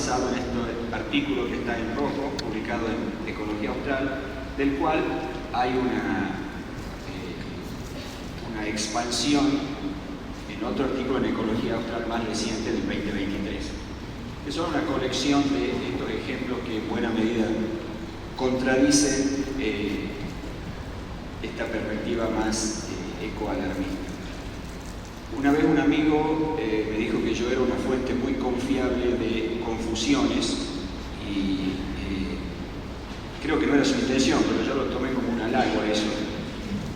basado en este artículo que está en rojo, publicado en Ecología Austral, del cual hay una expansión en otro artículo en Ecología Austral más reciente del 2023. Es solo una colección de estos ejemplos que en buena medida contradicen esta perspectiva más ecoalarmista. Una vez un amigo me dijo que yo era una fuente muy confiable de confusiones y creo que no era su intención, pero yo lo tomé como un halago a eso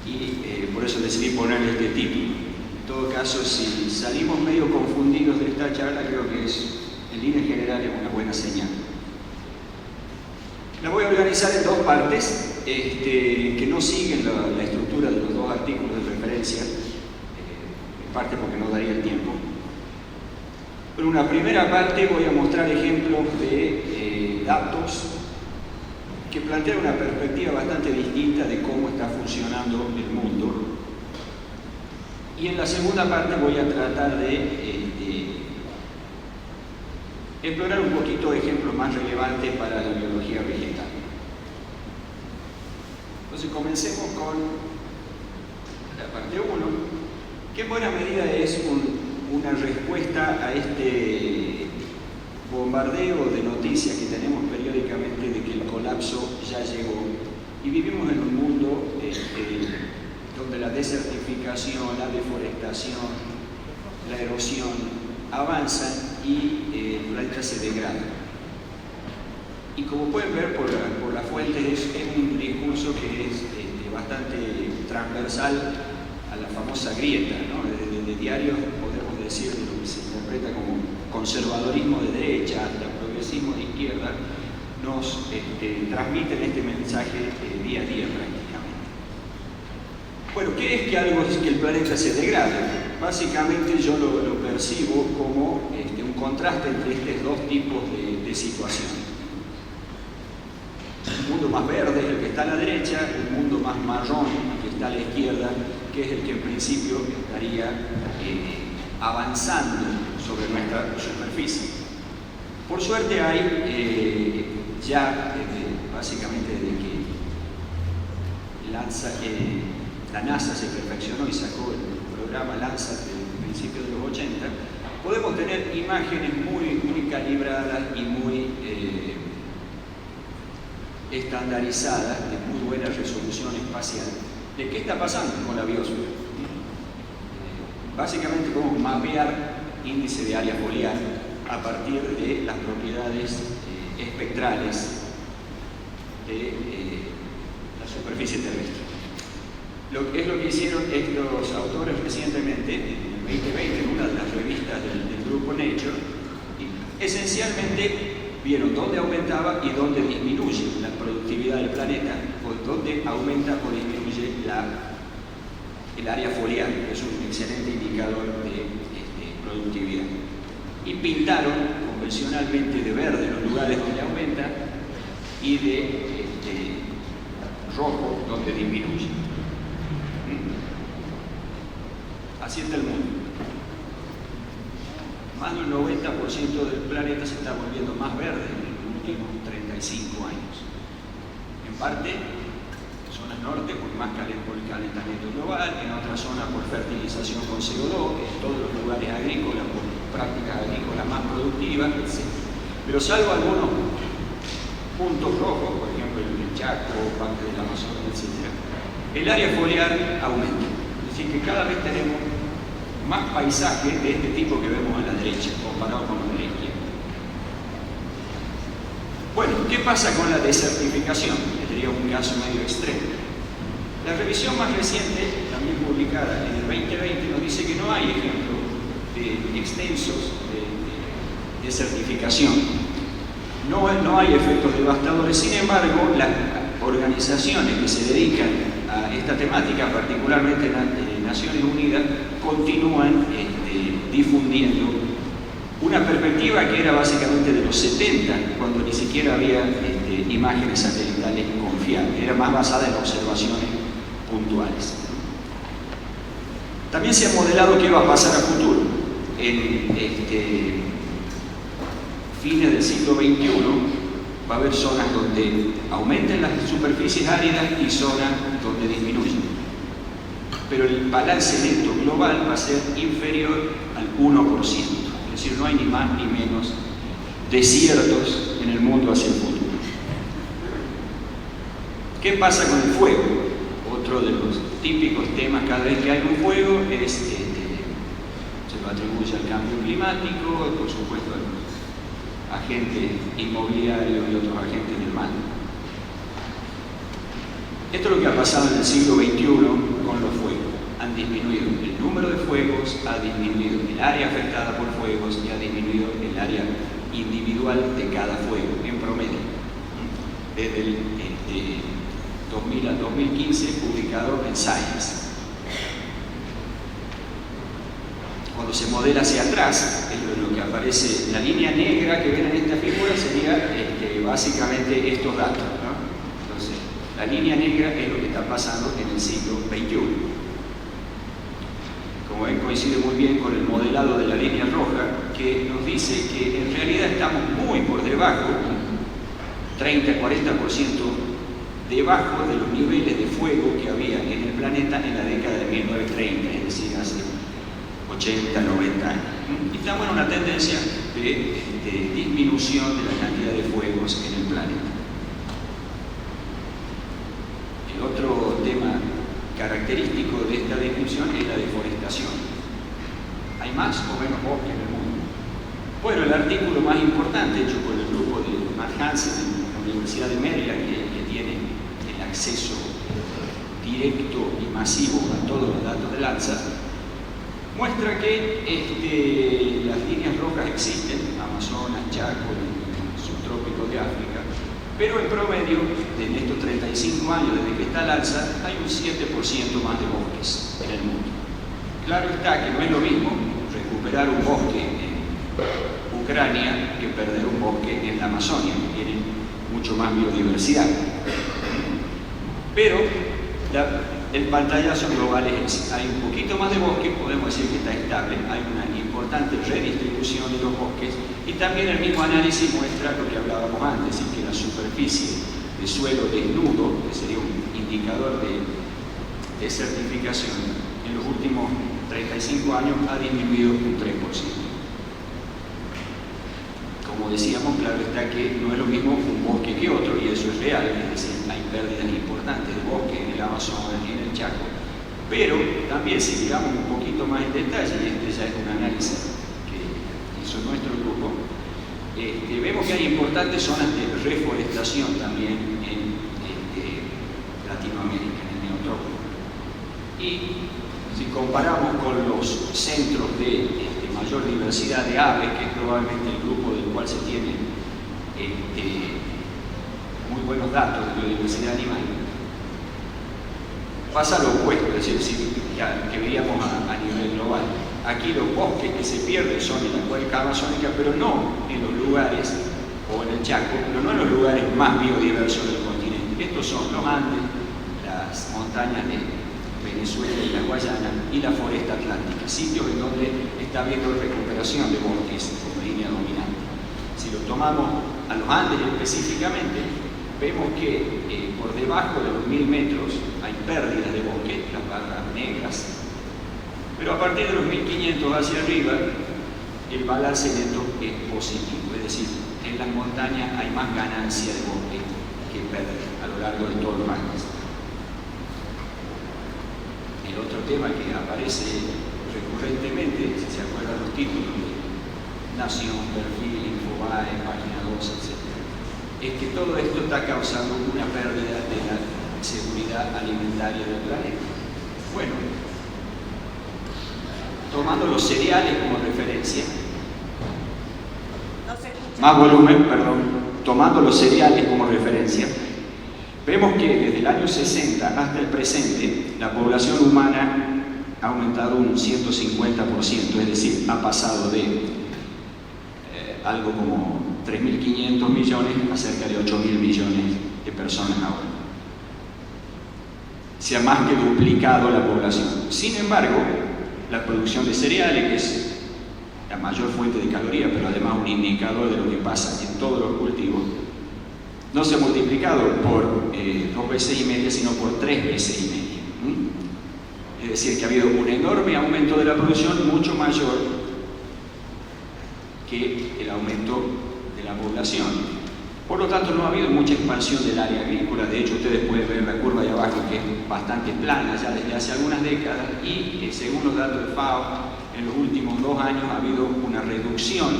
y por eso decidí ponerle este título. En todo caso, si salimos medio confundidos de esta charla, creo que en líneas generales una buena señal. La voy a organizar en dos partes que no siguen la estructura de los dos artículos de referencia, en parte porque no daría el tiempo. Pero en una primera parte voy a mostrar ejemplos de datos que plantean una perspectiva bastante distinta de cómo está funcionando el mundo. Y en la segunda parte voy a tratar de explorar un poquito ejemplos más relevantes para la biología vegetal. Entonces comencemos con la parte 1, que en buena medida es una respuesta a este bombardeo de noticias que tenemos periódicamente de que el colapso ya llegó y vivimos en un mundo donde la desertificación, la deforestación, la erosión avanzan y el planeta se degrada. Y como pueden ver por la fuente, es un discurso que es bastante transversal a la famosa grieta, ¿no? Desde diarios podemos decir de lo que se interpreta como conservadorismo de derecha hasta progresismo de izquierda, nos transmiten este mensaje día a día prácticamente. Bueno, ¿qué es que el planeta se degrade? Básicamente yo lo percibo como un contraste entre estos dos tipos de situaciones. Un mundo más verde es el que está a la derecha, un mundo más marrón el que está a la izquierda, que es el que en principio estaría avanzando sobre nuestra superficie. Por suerte hay básicamente desde que la NASA se perfeccionó y sacó el programa Landsat del principio de los 80, podemos tener imágenes muy calibradas y muy estandarizadas, de muy buena resolución espacial, de qué está pasando con la biosfera. Básicamente podemos mapear índice de área foliar a partir de las propiedades espectrales de la superficie terrestre. Es lo que hicieron estos autores recientemente, en el 2020, en una de las revistas del grupo Nature, y esencialmente vieron dónde aumentaba y dónde disminuye la productividad del planeta, o dónde aumenta o disminuye el área foliar, que es un excelente indicador de productividad. Y pintaron convencionalmente de verde los lugares donde aumenta y de rojo donde disminuye. Así está el mundo. Más del 90% del planeta se está volviendo más verde en los últimos 35 años. En parte, en zonas norte por el calentamiento global, en otras zonas por fertilización con CO2, en todos los lugares agrícolas por prácticas agrícolas más productivas, etc. Pero salvo algunos puntos rojos, por ejemplo el Chaco, parte del Amazonas, etc., el área foliar aumenta. Es decir, que cada vez tenemos más paisaje de este tipo que vemos a la derecha, comparado con los de la izquierda. Bueno, ¿qué pasa con la desertificación? Que sería un caso medio extremo. La revisión más reciente, también publicada en el 2020, nos dice que no hay ejemplos extensos de desertificación. No hay efectos devastadores. Sin embargo, las organizaciones que se dedican a esta temática, particularmente Naciones Unidas, continúan difundiendo una perspectiva que era básicamente de los 70, cuando ni siquiera había imágenes satelitales confiables, era más basada en observaciones puntuales. También se ha modelado qué va a pasar a futuro. En fines del siglo XXI va a haber zonas donde aumenten las superficies áridas y zonas donde disminuyen. Pero el balance neto global va a ser inferior al 1%. Es decir, no hay ni más ni menos desiertos en el mundo hacia el futuro. ¿Qué pasa con el fuego? Otro de los típicos temas cada vez que hay un fuego es, se lo atribuye al cambio climático, por supuesto a los agentes inmobiliarios y otros agentes del mal. Esto es lo que ha pasado en el siglo XXI con los fuegos. Han disminuido el número de fuegos, ha disminuido el área afectada por fuegos y ha disminuido el área individual de cada fuego, en promedio. Desde el 2000 al 2015, publicado en Science. Cuando se modela hacia atrás, lo que aparece, la línea negra que ven en esta figura sería básicamente estos datos, ¿no? Entonces, la línea negra es lo que está pasando en el siglo XXI. Como ven, coincide muy bien con el modelado de la línea roja, que nos dice que en realidad estamos muy por debajo, 30-40% debajo de los niveles de fuego que había en el planeta en la década de 1930, es decir, hace 80, 90 años. Y estamos en una tendencia de disminución de la cantidad de fuegos en el planeta. El otro tema característico de esta disminución es la deforestación. ¿Hay más o menos bosque en el mundo? Bueno, el artículo más importante hecho por el grupo de Matt Hansen de la Universidad de Maryland, que tiene el acceso directo y masivo a todos los datos de Landsat, muestra que las líneas rojas existen, Amazonas, Chaco, el subtrópico de África, pero en promedio, en estos 35 años desde que está Landsat, hay un 7% más de bosques en el mundo. Claro está que no es lo mismo recuperar un bosque en Ucrania que perder un bosque en la Amazonia, que tienen mucho más biodiversidad. Pero el pantallazo global es ese. Hay un poquito más de bosque, podemos decir que está estable, hay una importante redistribución de los bosques y también el mismo análisis muestra lo que hablábamos antes, es que la superficie de suelo desnudo, que sería un indicador de certificación, en los últimos 35 años ha disminuido un 3%. Como decíamos, claro está que no es lo mismo un bosque que otro, y eso es real, es decir, hay pérdidas importantes de bosque en el Amazonas y en el Chaco, pero también si miramos un poquito más en detalle, y este ya es un análisis que hizo nuestro grupo, vemos que hay importantes zonas de reforestación también en Latinoamérica, en el Neotrópico. Y si comparamos con los centros de mayor diversidad de aves, que es probablemente el grupo del cual se tienen muy buenos datos de biodiversidad animal, pasa lo opuesto, es decir, que veíamos a nivel global. Aquí los bosques que se pierden son en la cuenca amazónica, pero no en los lugares, o en el Chaco, pero no en los lugares más biodiversos del continente. Estos son los Andes, las montañas de Venezuela y la Guayana y la foresta atlántica, sitios en donde está habiendo recuperación de bosques como línea dominante. Si lo tomamos a los Andes específicamente, vemos que por debajo de los 1000 metros hay pérdidas de bosque, las barras negras, pero a partir de los 1500 hacia arriba el balance neto es positivo, es decir, en las montañas hay más ganancia de bosque que pérdida a lo largo de todos los Andes. El otro tema que aparece recurrentemente, si se acuerdan los títulos de Nación, Perfil, Infobae, Página 2, etc., es que todo esto está causando una pérdida de la seguridad alimentaria del planeta. Bueno, tomando los cereales como referencia, más volumen, perdón, tomando los cereales como referencia, vemos que desde el año 60 hasta el presente la población humana ha aumentado un 150%, es decir, ha pasado de algo como 3.500 millones a cerca de 8.000 millones de personas ahora. Se ha más que duplicado la población. Sin embargo, la producción de cereales, que es la mayor fuente de calorías, pero además un indicador de lo que pasa en todos los cultivos, no se ha multiplicado por 2 veces y media, sino por 3 veces y media. Es decir, que ha habido un enorme aumento de la producción, mucho mayor que el aumento de la población. Por lo tanto, no ha habido mucha expansión del área agrícola. De hecho, ustedes pueden ver la curva de abajo, que es bastante plana ya desde hace algunas décadas, y según los datos de FAO, en los últimos 2 años ha habido una reducción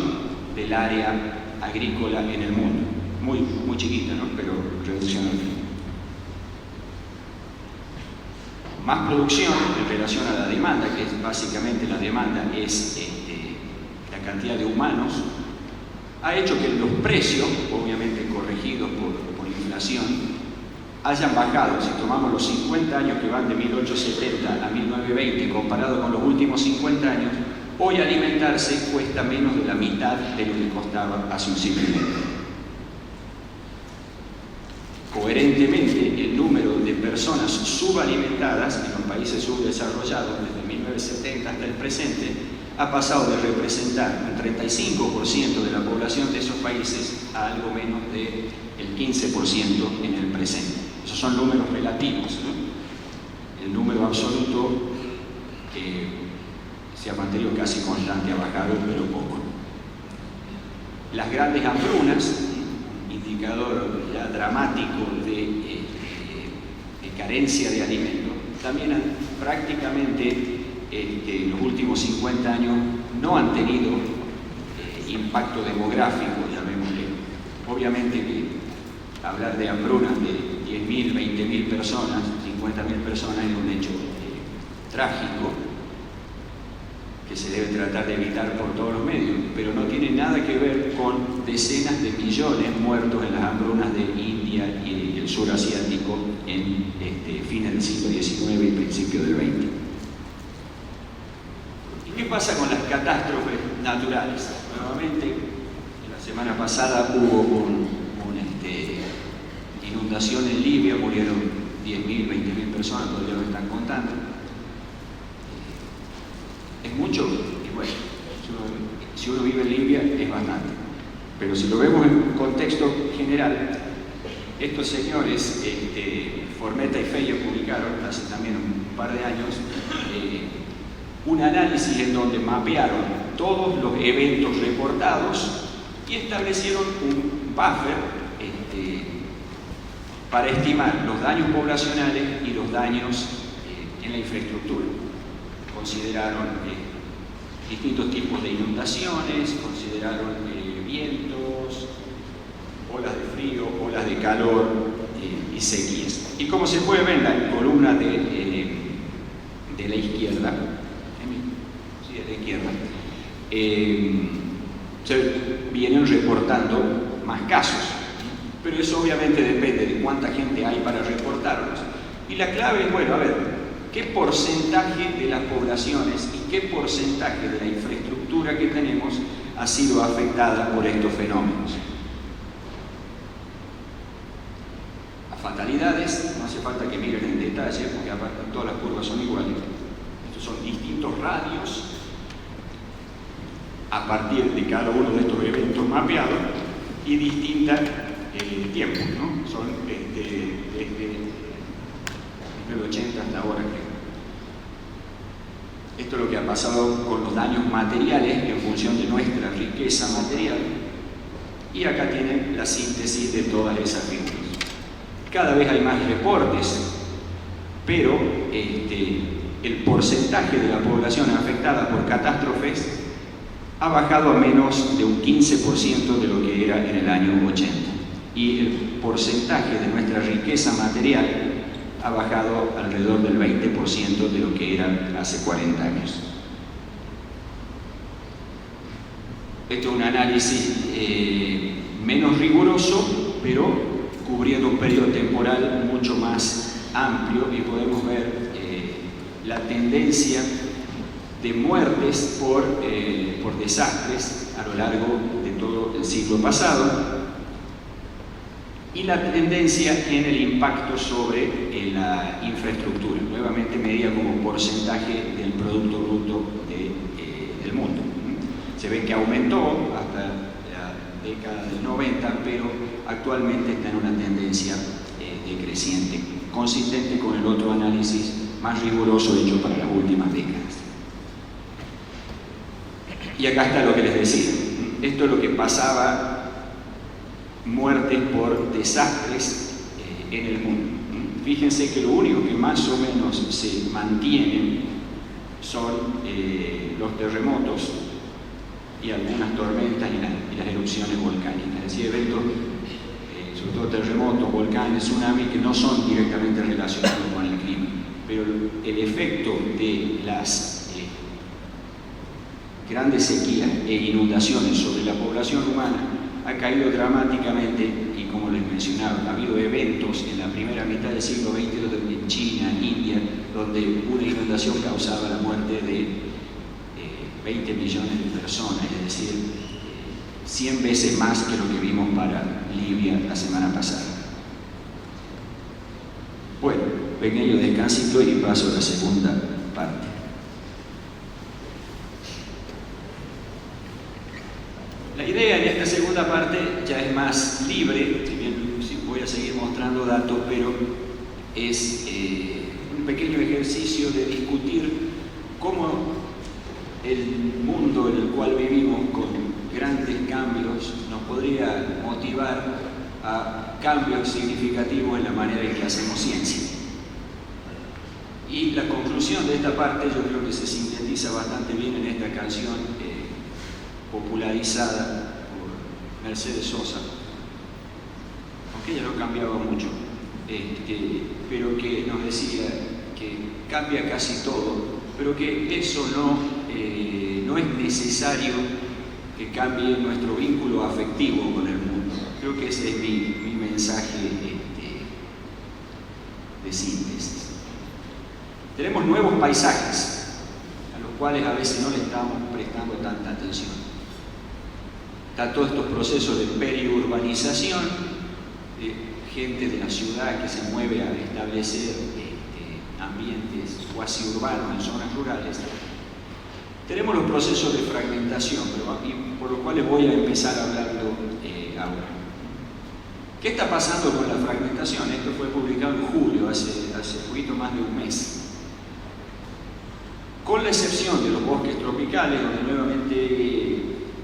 del área agrícola en el mundo. Muy chiquita, ¿no? Pero reducción al fin. Más producción en relación a la demanda, que es básicamente la demanda es la cantidad de humanos, ha hecho que los precios, obviamente corregidos por inflación, hayan bajado. Si tomamos los 50 años que van de 1870 a 1920, comparado con los últimos 50 años, hoy alimentarse cuesta menos de la mitad de lo que costaba hace un siglo y medio. Coherentemente, el número de personas subalimentadas en los países subdesarrollados desde 1970 hasta el presente ha pasado de representar un 35% de la población de esos países a algo menos del 15% en el presente. Esos son números relativos, ¿no? El número absoluto se ha mantenido casi constante, ha bajado, pero poco. Las grandes hambrunas, indicador ya dramático de carencia de alimentos, también han prácticamente en los últimos 50 años no han tenido impacto demográfico, llamémosle. Obviamente que hablar de hambrunas de 10.000, 20.000 personas, 50.000 personas es un hecho trágico que se debe tratar de evitar por todos los medios, pero no tiene nada que ver con decenas de millones muertos en las hambrunas de India y el sur asiático en fines del siglo XIX y principio del XX. ¿Y qué pasa con las catástrofes naturales? Nuevamente, la semana pasada hubo una inundación en Libia, murieron 10.000, 20.000 personas, todavía lo están contando. Es mucho, y bueno, si uno vive en Libia es bastante. Pero si lo vemos en un contexto general, estos señores, Formetta y Feio, publicaron hace también un par de años un análisis en donde mapearon todos los eventos reportados y establecieron un buffer para estimar los daños poblacionales y los daños en la infraestructura. Consideraron distintos tipos de inundaciones, consideraron vientos, olas de frío, olas de calor y sequías. Y como se puede ver en la columna de la izquierda, se vienen reportando más casos, pero eso obviamente depende de cuánta gente hay para reportarlos. Y la clave es, bueno, a ver, ¿qué porcentaje de las poblaciones y qué porcentaje de la infraestructura que tenemos ha sido afectada por estos fenómenos? Las fatalidades, no hace falta que miren en detalle, porque aparte todas las curvas son iguales. Estos son distintos radios a partir de cada uno de estos eventos mapeados y distintos tiempos, ¿no? Son desde 1980 hasta ahora, creo. Esto es lo que ha pasado con los daños materiales en función de nuestra riqueza material. Y acá tienen la síntesis de todas esas figuras. Cada vez hay más reportes, pero el porcentaje de la población afectada por catástrofes ha bajado a menos de un 15% de lo que era en el año 80. Y el porcentaje de nuestra riqueza material ha bajado alrededor del 20% de lo que era hace 40 años. Esto es un análisis menos riguroso, pero cubriendo un periodo temporal mucho más amplio, y podemos ver la tendencia de muertes por desastres a lo largo de todo el siglo pasado, y la tendencia en el impacto sobre la infraestructura, nuevamente medida como porcentaje del Producto Bruto del mundo. Se ve que aumentó hasta la década del 90, pero actualmente está en una tendencia decreciente, consistente con el otro análisis más riguroso hecho para las últimas décadas. Y acá está lo que les decía. Esto es lo que pasaba, muertes por desastres en el mundo. Fíjense que lo único que más o menos se mantiene son los terremotos y algunas tormentas y las erupciones volcánicas. Es decir, eventos, sobre todo terremotos, volcanes, tsunamis, que no son directamente relacionados con el clima. Pero el efecto de las grandes sequías e inundaciones sobre la población humana ha caído dramáticamente, y como les mencionaba, ha habido eventos en la primera mitad del siglo XX en China, en India, donde una inundación causaba la muerte de 20 millones de personas, es decir, 100 veces más que lo que vimos para Libia la semana pasada. Bueno, pequeño descansito y paso a la segunda parte. La idea en esta segunda parte ya es más libre, si bien voy a seguir mostrando datos, pero es un pequeño ejercicio de discutir cómo el mundo en el cual vivimos, con grandes cambios, nos podría motivar a cambios significativos en la manera en que hacemos ciencia. Y la conclusión de esta parte yo creo que se sintetiza bastante bien en esta canción popularizada por Mercedes Sosa, aunque ella no cambiaba mucho, pero que nos decía que cambia casi todo, pero que eso no es necesario que cambie nuestro vínculo afectivo con el mundo. Creo que ese es mi mensaje de síntesis. Tenemos nuevos paisajes a los cuales a veces no le estamos prestando tanta atención. Están todos estos procesos de periurbanización, de gente de la ciudad que se mueve a establecer ambientes cuasi urbanos en zonas rurales. Tenemos los procesos de fragmentación, por los cuales voy a empezar hablando ahora. ¿Qué está pasando con la fragmentación? Esto fue publicado en julio, hace poquito más de un mes. Con la excepción de los bosques tropicales, donde nuevamente,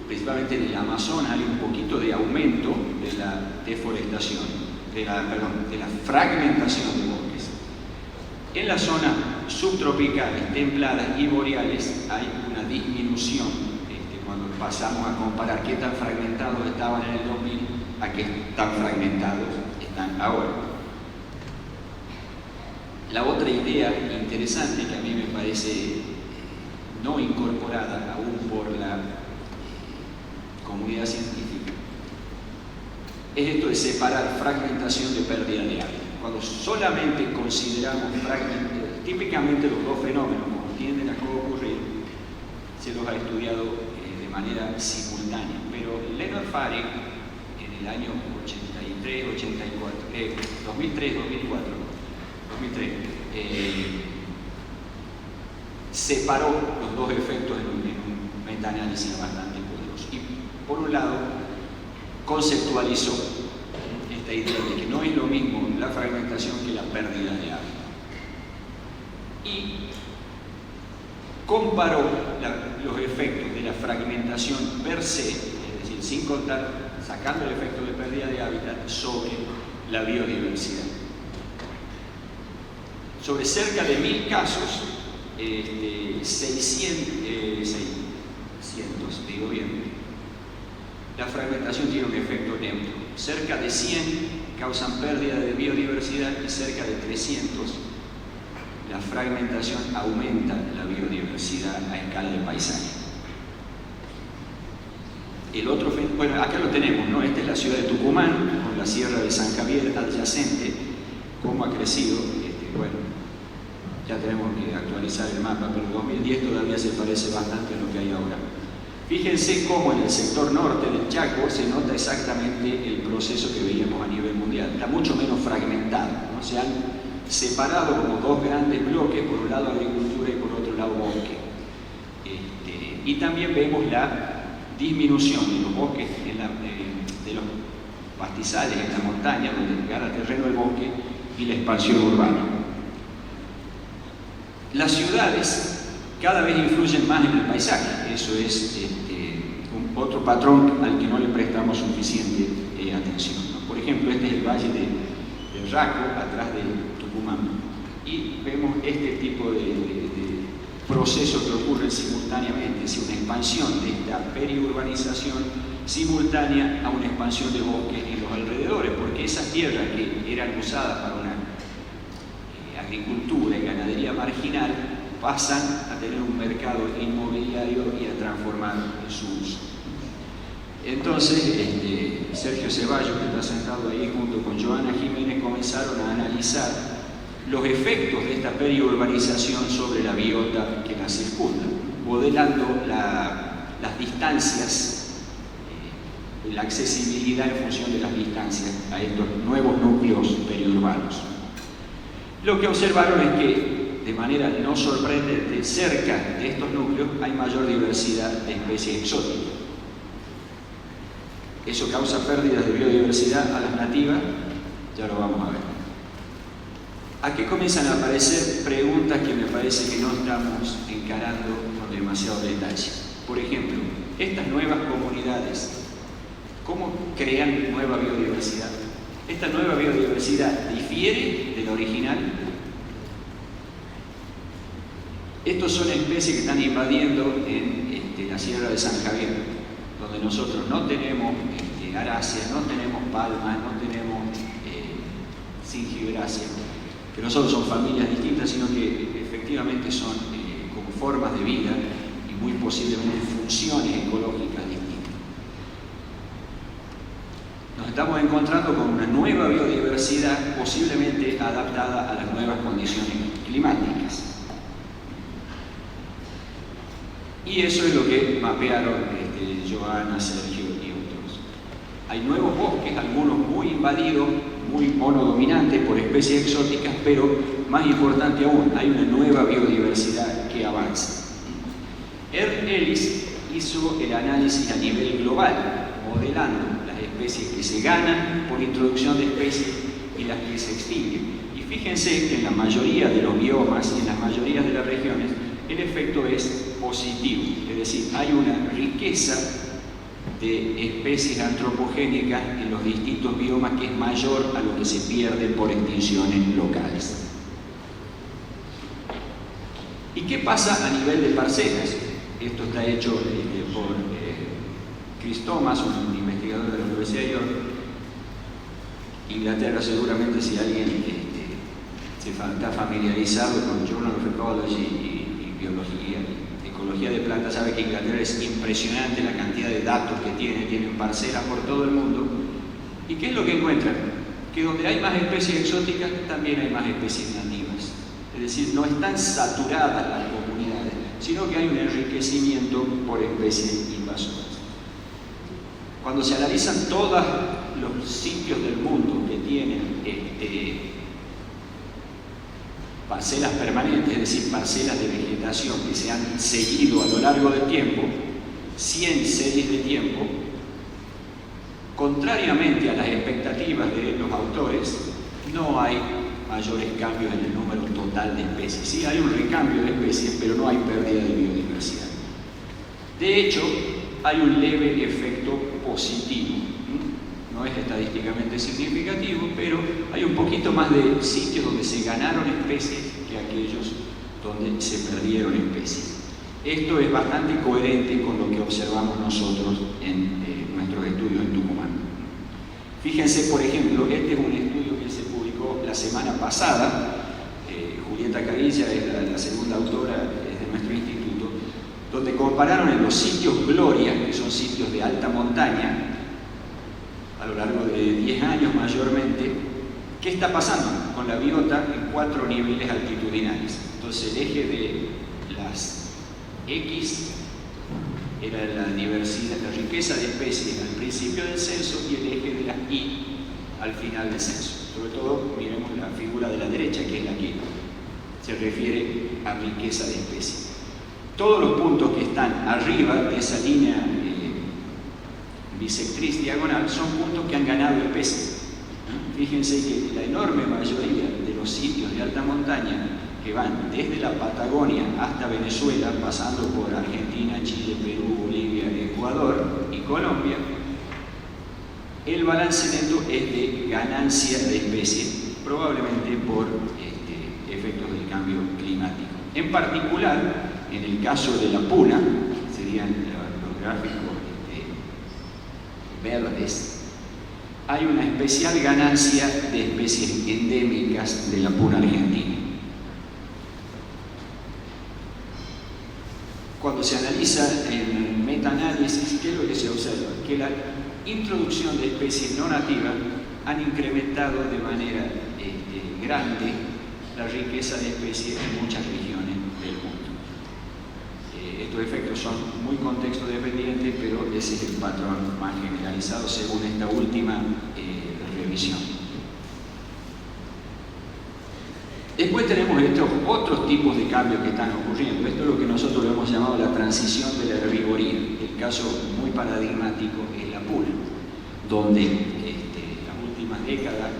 principalmente en el Amazonas, hay un poquito de aumento de la deforestación, de la fragmentación de bosques. En las zonas subtropicales, templadas y boreales hay una disminución cuando pasamos a comparar qué tan fragmentados estaban en el 2000 a qué tan fragmentados están ahora. La otra idea interesante que a mí me parece no incorporada aún por la comunidad científica es esto de separar fragmentación de pérdida de hábitat. Cuando solamente consideramos típicamente los dos fenómenos, como tienden a coocurrir, se los ha estudiado de manera simultánea. Pero Leonard Farey, en el año 2003, separó los dos efectos en un metaanálisis bastante poderoso. Y por un lado, conceptualizó esta idea de que no es lo mismo la fragmentación que la pérdida de hábitat. Y comparó los efectos de la fragmentación per se, es decir, sin contar, sacando el efecto de pérdida de hábitat, sobre la biodiversidad. Sobre cerca de 1000 casos, 600, digo bien, la fragmentación tiene un efecto neutro. Cerca de 100 causan pérdida de biodiversidad y cerca de 300 la fragmentación aumenta la biodiversidad a escala de paisaje. El otro, bueno, acá lo tenemos, ¿no? Esta es la ciudad de Tucumán, con la Sierra de San Javier adyacente, cómo ha crecido. Bueno, ya tenemos que actualizar el mapa, pero en 2010 todavía se parece bastante a lo que hay ahora. Fíjense cómo en el sector norte del Chaco se nota exactamente el proceso que veíamos a nivel mundial. Está mucho menos fragmentado, ¿no? Se han separado como dos grandes bloques, por un lado agricultura y por otro lado bosque. Y también vemos la disminución de los bosques, de los pastizales en la montaña, donde gana terreno el bosque, y la expansión urbana. Las ciudades cada vez influyen más en el paisaje. Eso es otro patrón al que no le prestamos suficiente atención, ¿no? Por ejemplo, este es el valle del Raco, atrás de Tucumán, y vemos este tipo de procesos que ocurren simultáneamente, es una expansión de esta periurbanización simultánea a una expansión de bosques en los alrededores, porque esas tierras que eran usadas para una agricultura y ganadería marginal pasan a tener un mercado inmobiliario y a transformar su uso. Entonces, Sergio Ceballos, que está sentado ahí junto con Joana Jiménez, comenzaron a analizar los efectos de esta periurbanización sobre la biota que la circunda, modelando las distancias, la accesibilidad en función de las distancias a estos nuevos núcleos periurbanos. Lo que observaron es que, de manera no sorprendente, cerca de estos núcleos hay mayor diversidad de especies exóticas. ¿Eso causa pérdidas de biodiversidad a las nativas? Ya lo vamos a ver. Aquí comienzan a aparecer preguntas que me parece que no estamos encarando con demasiado detalle. Por ejemplo, estas nuevas comunidades, ¿cómo crean nueva biodiversidad? ¿Esta nueva biodiversidad difiere de la original? Estos son especies que están invadiendo en la Sierra de San Javier, donde nosotros no tenemos aráceas, no tenemos palmas, no tenemos cingibracia, que no solo son familias distintas, sino que efectivamente son como formas de vida y muy posiblemente funciones ecológicas distintas. Nos estamos encontrando con una nueva biodiversidad posiblemente adaptada a las nuevas condiciones climáticas. Y eso es lo que mapearon Joana, Sergio y otros. Hay nuevos bosques, algunos muy invadidos, muy monodominantes por especies exóticas, pero más importante aún, hay una nueva biodiversidad que avanza. Earl Ellis hizo el análisis a nivel global, modelando las especies que se ganan por introducción de especies y las que se extinguen. Y fíjense que en la mayoría de los biomas y en las mayorías de las regiones el efecto es positivo, es decir, hay una riqueza de especies antropogénicas en los distintos biomas que es mayor a lo que se pierde por extinciones locales. ¿Y qué pasa a nivel de parcelas? Esto está hecho por Chris Thomas, un investigador de la Universidad de York. Inglaterra, seguramente, si alguien está familiarizado con Journal of Ecology y biología, ecología de plantas, sabe que Inglaterra es impresionante la cantidad de datos que tienen parcelas por todo el mundo. ¿Y qué es lo que encuentran? Que donde hay más especies exóticas, también hay más especies nativas. Es decir, no están saturadas las comunidades, sino que hay un enriquecimiento por especies invasoras. Cuando se analizan todos los sitios del mundo que tienen parcelas permanentes, es decir, parcelas de vegetación que se han seguido a lo largo del tiempo, 100 series de tiempo, contrariamente a las expectativas de los autores, no hay mayores cambios en el número total de especies. Sí hay un recambio de especies, pero no hay pérdida de biodiversidad. De hecho, hay un leve efecto positivo. No es estadísticamente significativo, pero hay un poquito más de sitios donde se ganaron especies que aquellos donde se perdieron especies. Esto es bastante coherente con lo que observamos nosotros en nuestros estudios en Tucumán. Fíjense, por ejemplo, este es un estudio que se publicó la semana pasada. Julieta Carilla es la segunda autora de nuestro instituto, donde compararon en los sitios Gloria, que son sitios de alta montaña, a lo largo de 10 años mayormente, ¿qué está pasando con la biota en 4 niveles altitudinales? Entonces el eje de las X era la diversidad, la riqueza de especies al principio del censo, y el eje de las Y al final del censo. Sobre todo, miremos la figura de la derecha, que es la que se refiere a riqueza de especies. Todos los puntos que están arriba de esa línea bisectriz diagonal, son puntos que han ganado especies. Fíjense que la enorme mayoría de los sitios de alta montaña que van desde la Patagonia hasta Venezuela, pasando por Argentina, Chile, Perú, Bolivia, Ecuador y Colombia, el balance neto es de ganancia de especies, probablemente por efectos del cambio climático. En particular, en el caso de la puna, serían los gráficos verdes, hay una especial ganancia de especies endémicas de la puna argentina. Cuando se analiza en metaanálisis, ¿qué es lo que se observa? Que la introducción de especies no nativas han incrementado de manera grande la riqueza de especies en muchas regiones del mundo. Estos efectos son muy contexto dependientes, pero ese es el patrón más generalizado según esta última revisión. Después tenemos estos otros tipos de cambios que están ocurriendo. Esto es lo que nosotros hemos llamado la transición de la herbivoría. El caso muy paradigmático es la puna, donde en las últimas décadas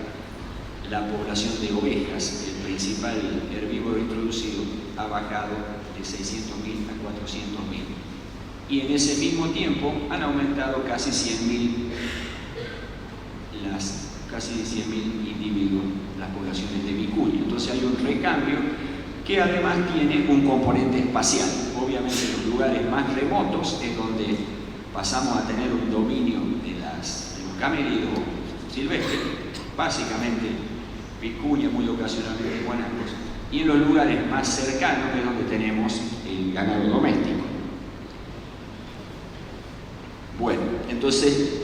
la población de ovejas, el principal herbívoro introducido, ha bajado de 600.000 a 400.000. Y en ese mismo tiempo han aumentado casi 100.000 individuos, las poblaciones de vicuña. Entonces hay un recambio que además tiene un componente espacial. Obviamente en los lugares más remotos es donde pasamos a tener un dominio de los camellidos silvestres, básicamente vicuña, muy ocasionalmente guanacos, y en los lugares más cercanos es donde tenemos el ganado doméstico. Bueno, entonces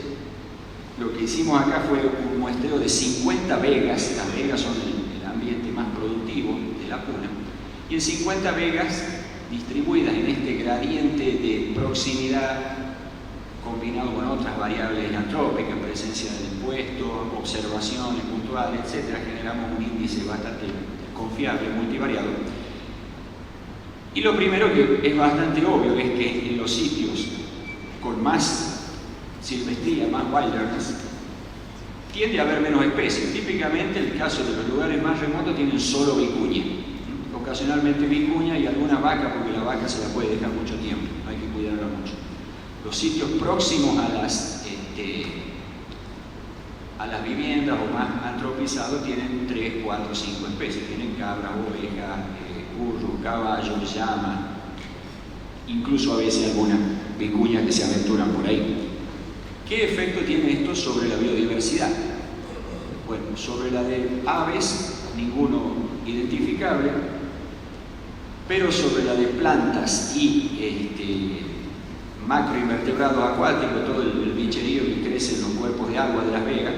lo que hicimos acá fue un muestreo de 50 vegas. Las vegas son el ambiente más productivo de la puna, y en 50 vegas distribuidas en este gradiente de proximidad combinado con otras variables antrópicas, presencia del puesto, observaciones puntuales, etc., generamos un índice bastante confiable, multivariado. Y lo primero que es bastante obvio es que en los sitios con más silvestría, más wilderness, tiende a haber menos especies. Típicamente el caso de los lugares más remotos tienen solo vicuña, ocasionalmente vicuña y alguna vaca, porque la vaca se la puede dejar mucho tiempo, hay que cuidarla mucho. Los sitios próximos a las viviendas o más antropizados tienen 3, 4, 5 especies. Tienen cabras, ovejas, burros, caballos, llamas, incluso a veces alguna vicuña que se aventuran por ahí. ¿Qué efecto tiene esto sobre la biodiversidad? Bueno, sobre la de aves, ninguno identificable, pero sobre la de plantas y macroinvertebrados acuáticos, todo el bicherío que crece en los cuerpos de agua de las vegas,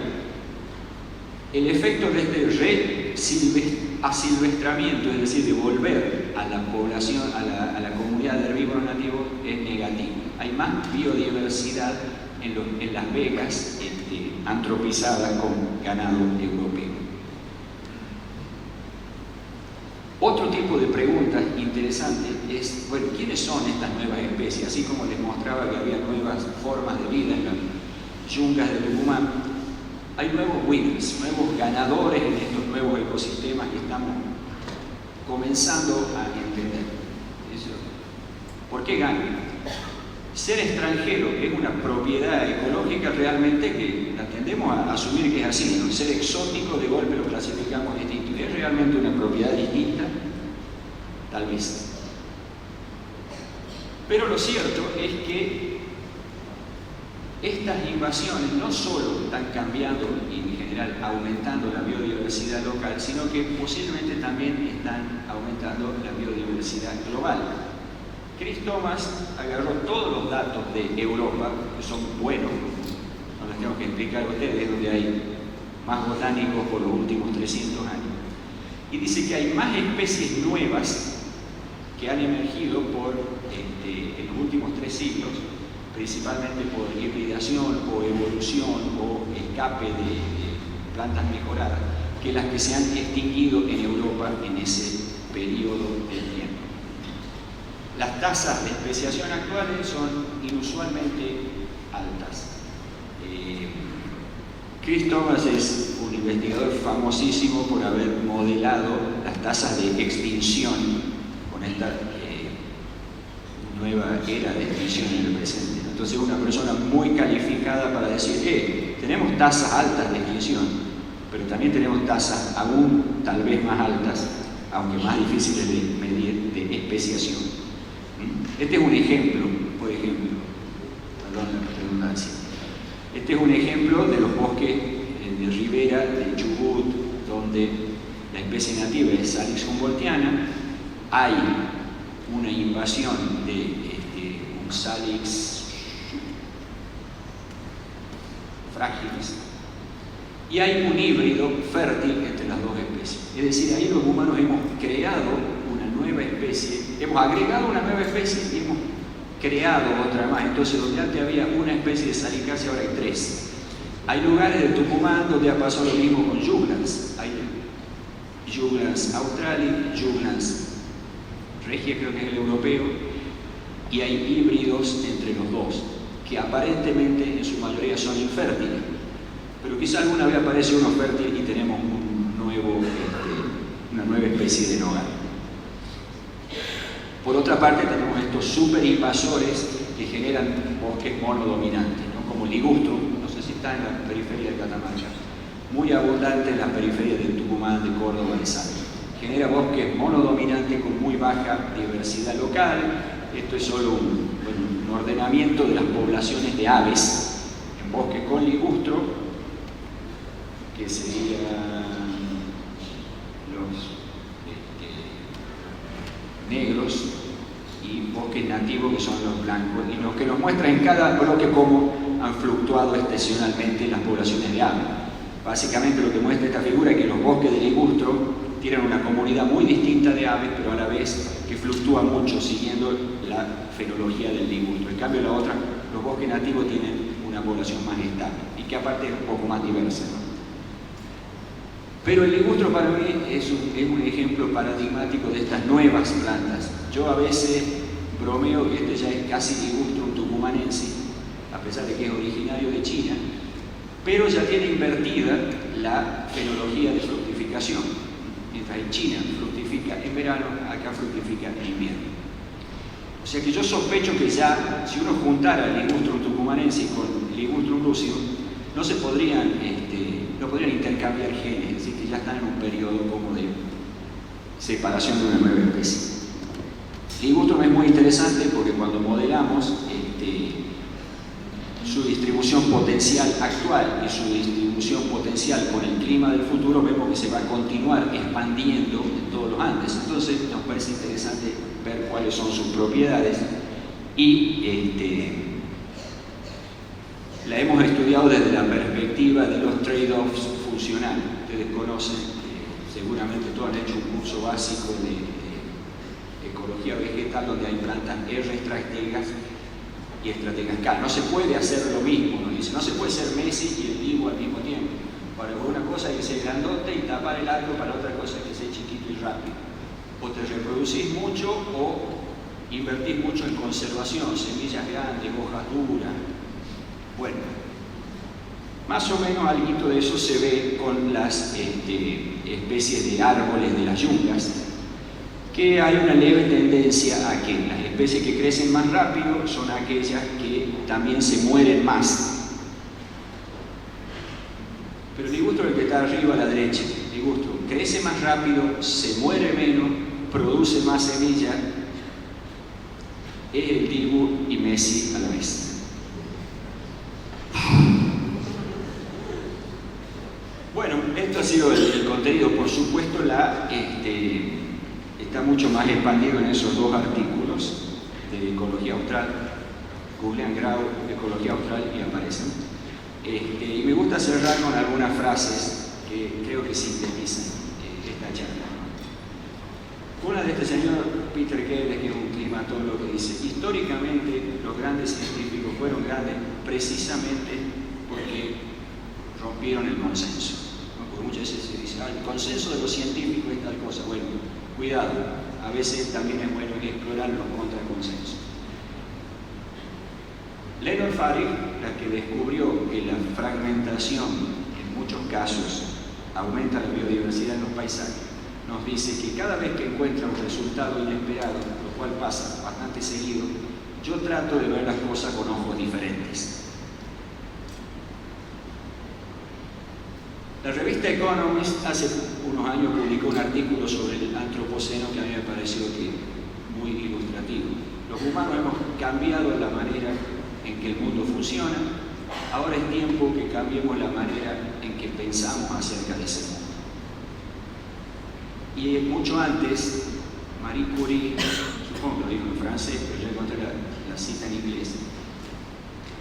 el efecto de este asilvestramiento, es decir, de volver a la población, a la comunidad de herbívoros nativos, es negativo. Hay más biodiversidad en las vegas antropizadas con ganado europeo. Otro tipo de pregunta interesante es, bueno, ¿quiénes son estas nuevas especies? Así como les mostraba que había nuevas formas de vida en las yungas de Tucumán, hay nuevos winners, nuevos ganadores en estos nuevos ecosistemas que estamos comenzando a entender. ¿Por qué ganan? Ser extranjero es una propiedad ecológica realmente que la tendemos a asumir que es así, ¿no? Ser exótico de golpe lo clasificamos distinto. ¿Es realmente una propiedad distinta? Tal vez. Pero lo cierto es que estas invasiones no solo están cambiando y en general aumentando la biodiversidad local, sino que posiblemente también están aumentando la biodiversidad global. Chris Thomas agarró todos los datos de Europa, que son buenos, no les tengo que explicar a ustedes, donde hay más botánicos por los últimos 300 años, y dice que hay más especies nuevas que han emergido en los últimos 3 siglos, principalmente por hibridación o evolución o escape de plantas mejoradas, que las que se han extinguido en Europa en ese periodo de tiempo. Las tasas de especiación actuales son inusualmente altas. Chris Thomas es un investigador famosísimo por haber modelado las tasas de extinción con esta nueva era de extinción en el presente. Entonces es una persona muy calificada para decir, tenemos tasas altas de extinción, pero también tenemos tasas aún tal vez más altas, aunque más difíciles de medir, de especiación. Este es un ejemplo, por ejemplo, perdón la redundancia, este es un ejemplo de los bosques de ribera de Chubut, donde la especie nativa es Salix humboldtiana. Hay una invasión de un Salix fragilis y hay un híbrido fértil entre las dos especies. Es decir, ahí los humanos hemos creado una nueva especie, hemos agregado una nueva especie y hemos creado otra más. Entonces, donde antes había una especie de Salicácea, ahora hay 3. Hay lugares de Tucumán donde ha pasado lo mismo con Juglans. Hay Juglans australi, Juglans regia, creo que es el europeo, y hay híbridos entre los dos, que aparentemente en su mayoría son infértiles. Pero quizá alguna vez aparece uno fértil y tenemos una nueva especie de nogal. Por otra parte, tenemos estos super invasores que generan bosques monodominantes, ¿no? Como ligustrum, no sé si está en la periferia de Catamarca, muy abundante en las periferias de Tucumán, de Córdoba, de Salta. Genera bosques monodominantes con muy baja diversidad local. Esto es solo un ordenamiento de las poblaciones de aves en bosques con ligustro, que serían los negros, y bosques nativos, que son los blancos, y lo que nos muestra en cada bloque cómo han fluctuado estacionalmente las poblaciones de aves. Básicamente lo que muestra esta figura es que los bosques de ligustro tienen una comunidad muy distinta de aves, pero a la vez que fluctúa mucho siguiendo la fenología del ligustro. En cambio, la otra, los bosques nativos tienen una población más estable y que aparte es un poco más diversa, ¿no? Pero el ligustro para mí es un ejemplo paradigmático de estas nuevas plantas. Yo a veces bromeo que este ya es casi ligustrum tucumanensis, a pesar de que es originario de China, pero ya tiene invertida la fenología de fructificación. Mientras en China fructifica en verano, acá fructifica en invierno. O sea que yo sospecho que ya, si uno juntara el ligustrum tucumanensis con ligustrum lucidum, no podrían intercambiar genes, es decir, que ya están en un periodo como de separación de una nueva especie. Ligustrum es muy interesante porque cuando modelamos su distribución potencial actual y su distribución potencial con el clima del futuro, vemos que se va a continuar expandiendo en todos los Andes. Entonces nos parece interesante ver cuáles son sus propiedades y la hemos estudiado desde la perspectiva de los trade-offs funcionales. Ustedes conocen, seguramente todos han hecho un curso básico de ecología vegetal donde hay plantas R estrategas y estrategas K. No se puede hacer lo mismo, ¿no? Dice, no se puede ser Messi y el Dibu al mismo tiempo. Para una cosa hay que ser grandote y tapar el arco, para otra cosa hay que ser chiquito y rápido. O te reproducís mucho o invertís mucho en conservación, semillas grandes, hojas duras. Bueno, más o menos algo de eso se ve con las especies de árboles de las yungas, que hay una leve tendencia a que las especies que crecen más rápido son aquellas que también se mueren más. Pero el ligustro, el que está arriba a la derecha, el ligustro crece más rápido, se muere menos, produce más semillas, es el Dibu y Messi a la vez. Bueno, esto ha sido el contenido. Por supuesto, está mucho más expandido en esos dos artículos de Ecología Austral. Googlean Grau, Ecología Austral y aparecen. Y me gusta cerrar con algunas frases que creo que sintetizan esta charla. Una de este señor Peter Keller, que es un climatólogo, que dice: históricamente los grandes científicos fueron grandes precisamente porque rompieron el consenso, ¿no? Porque muchas veces se dice, el consenso de los científicos es tal cosa. Bueno, cuidado, a veces también es bueno explorar los contraconsensos. Leonard Farrell, la que descubrió que la fragmentación muchos casos aumenta la biodiversidad en los paisajes, nos dice que cada vez que encuentra un resultado inesperado, lo cual pasa bastante seguido, yo trato de ver las cosas con ojos diferentes. La revista Economist hace unos años publicó un artículo sobre el antropoceno que a mí me pareció muy ilustrativo. Los humanos hemos cambiado la manera en que el mundo funciona, ahora es tiempo que cambiemos la manera en que pensamos acerca de ese mundo. Y mucho antes, Marie Curie, supongo que lo dijo en francés, pero yo encontré la cita en inglés,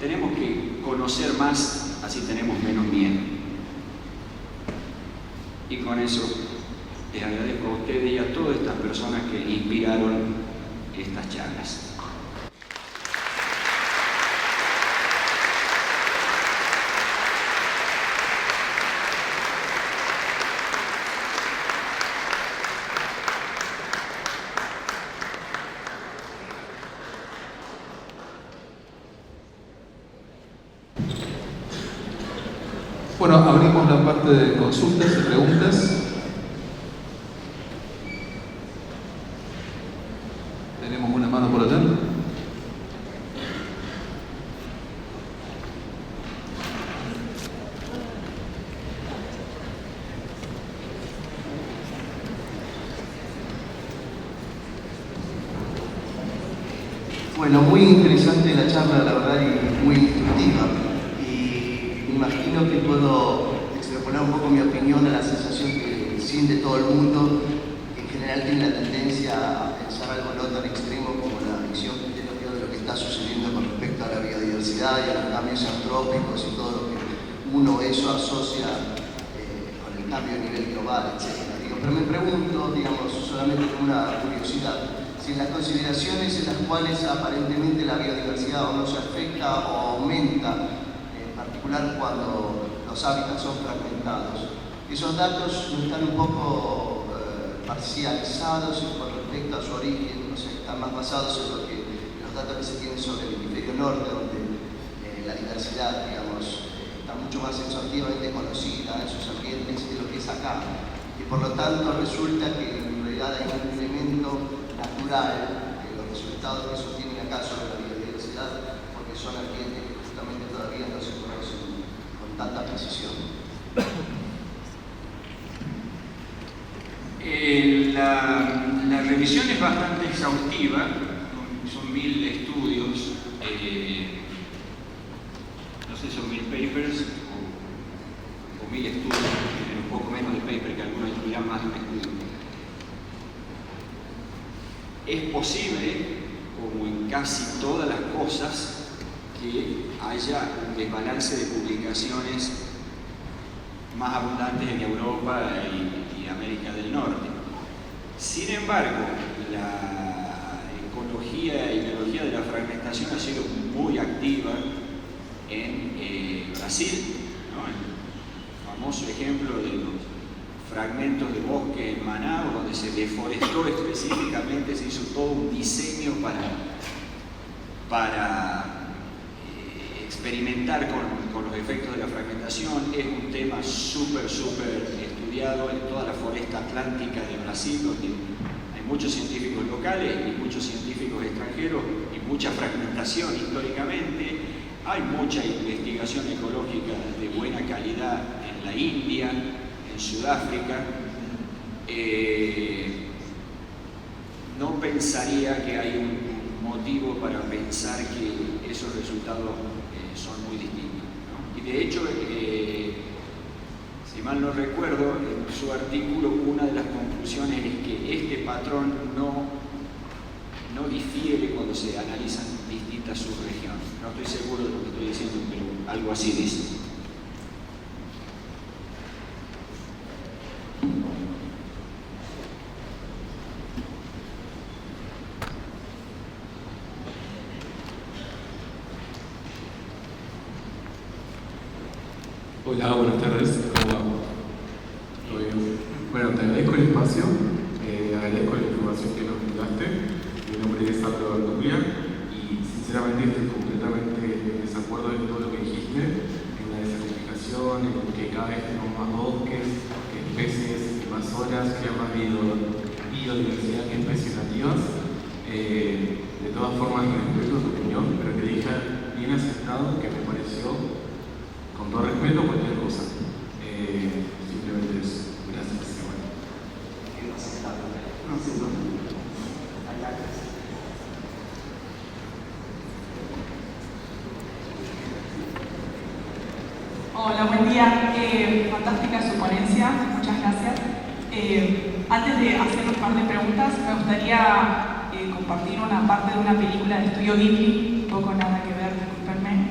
tenemos que conocer más, así tenemos menos miedo. Y con eso les agradezco a ustedes y a todas estas personas que inspiraron estas charlas. Bueno, abrimos la parte de consultas y preguntas. Tenemos una mano por allá. Bueno, muy interesante la charla, la verdad, y muy instructiva. Imagino que puedo extrapolar un poco mi opinión a la sensación que siente todo el mundo, que en general tiene la tendencia a pensar algo no tan extremo como la visión que tiene de lo que está sucediendo con respecto a la biodiversidad y a los cambios antrópicos y todo lo que uno eso asocia con el cambio a nivel global, etc. Pero me pregunto, digamos, solamente con una curiosidad, si en las consideraciones en las cuales aparentemente la biodiversidad o no se afecta o aumenta, cuando los hábitats son fragmentados. Esos datos no están un poco parcializados con respecto a su origen, no sé, están más basados en los datos que se tienen sobre el hemisferio norte, donde la diversidad, digamos, está mucho más exhaustivamente conocida en sus ambientes de lo que es acá. Y por lo tanto resulta que en realidad hay un elemento natural de los resultados que se obtienen acá sobre la biodiversidad, porque son ambientes que justamente todavía no se conocen con tanta precisión. La revisión es bastante exhaustiva, son 1000 estudios, no sé, son 1000 papers o 1000 estudios, un poco menos de paper, que algunos incluirán más de un estudio. Es posible, como en casi todas las cosas, que haya un desbalance de publicaciones más abundantes en Europa y América del Norte. Sin embargo, la ecología y biología de la fragmentación ha sido muy activa en Brasil, ¿no? El famoso ejemplo de los fragmentos de bosque en Manaus, donde se deforestó específicamente, se hizo todo un diseño para experimentar con los efectos de la fragmentación. Es un tema súper estudiado en toda la foresta atlántica de Brasil, donde hay muchos científicos locales y muchos científicos extranjeros y mucha fragmentación históricamente. Hay mucha investigación ecológica de buena calidad en la India, en Sudáfrica. No pensaría que hay un motivo para pensar que esos resultados son muy distintos, ¿no? Y de hecho, si mal no recuerdo, en su artículo una de las conclusiones es que este patrón no difiere cuando se analizan distintas subregiones. No estoy seguro de lo que estoy diciendo, pero algo así dice. Hola, buenas tardes. ¿Cómo va? ¿Todo bien? Bueno, te agradezco el espacio, agradezco la información que nos brindaste. Mi nombre es Álvaro Ardulia y sinceramente estoy completamente en desacuerdo de todo lo que dijiste en la desertificación situación en la que cada vez tenemos más bosques, que especies invasoras, que hay más biodiversidad que especies nativas. De todas formas, respeto tu opinión, pero que dije bien aceptado, que me pareció, con todo respeto, cualquier cosa. Simplemente eso. Gracias. Quedó aceptado. No sé, no. Hola, buen día. Fantástica su ponencia, muchas gracias. Antes de hacer un par de preguntas, me gustaría compartir una parte de una película de Estudio Ghibli, un poco nada que ver, discúlpenme,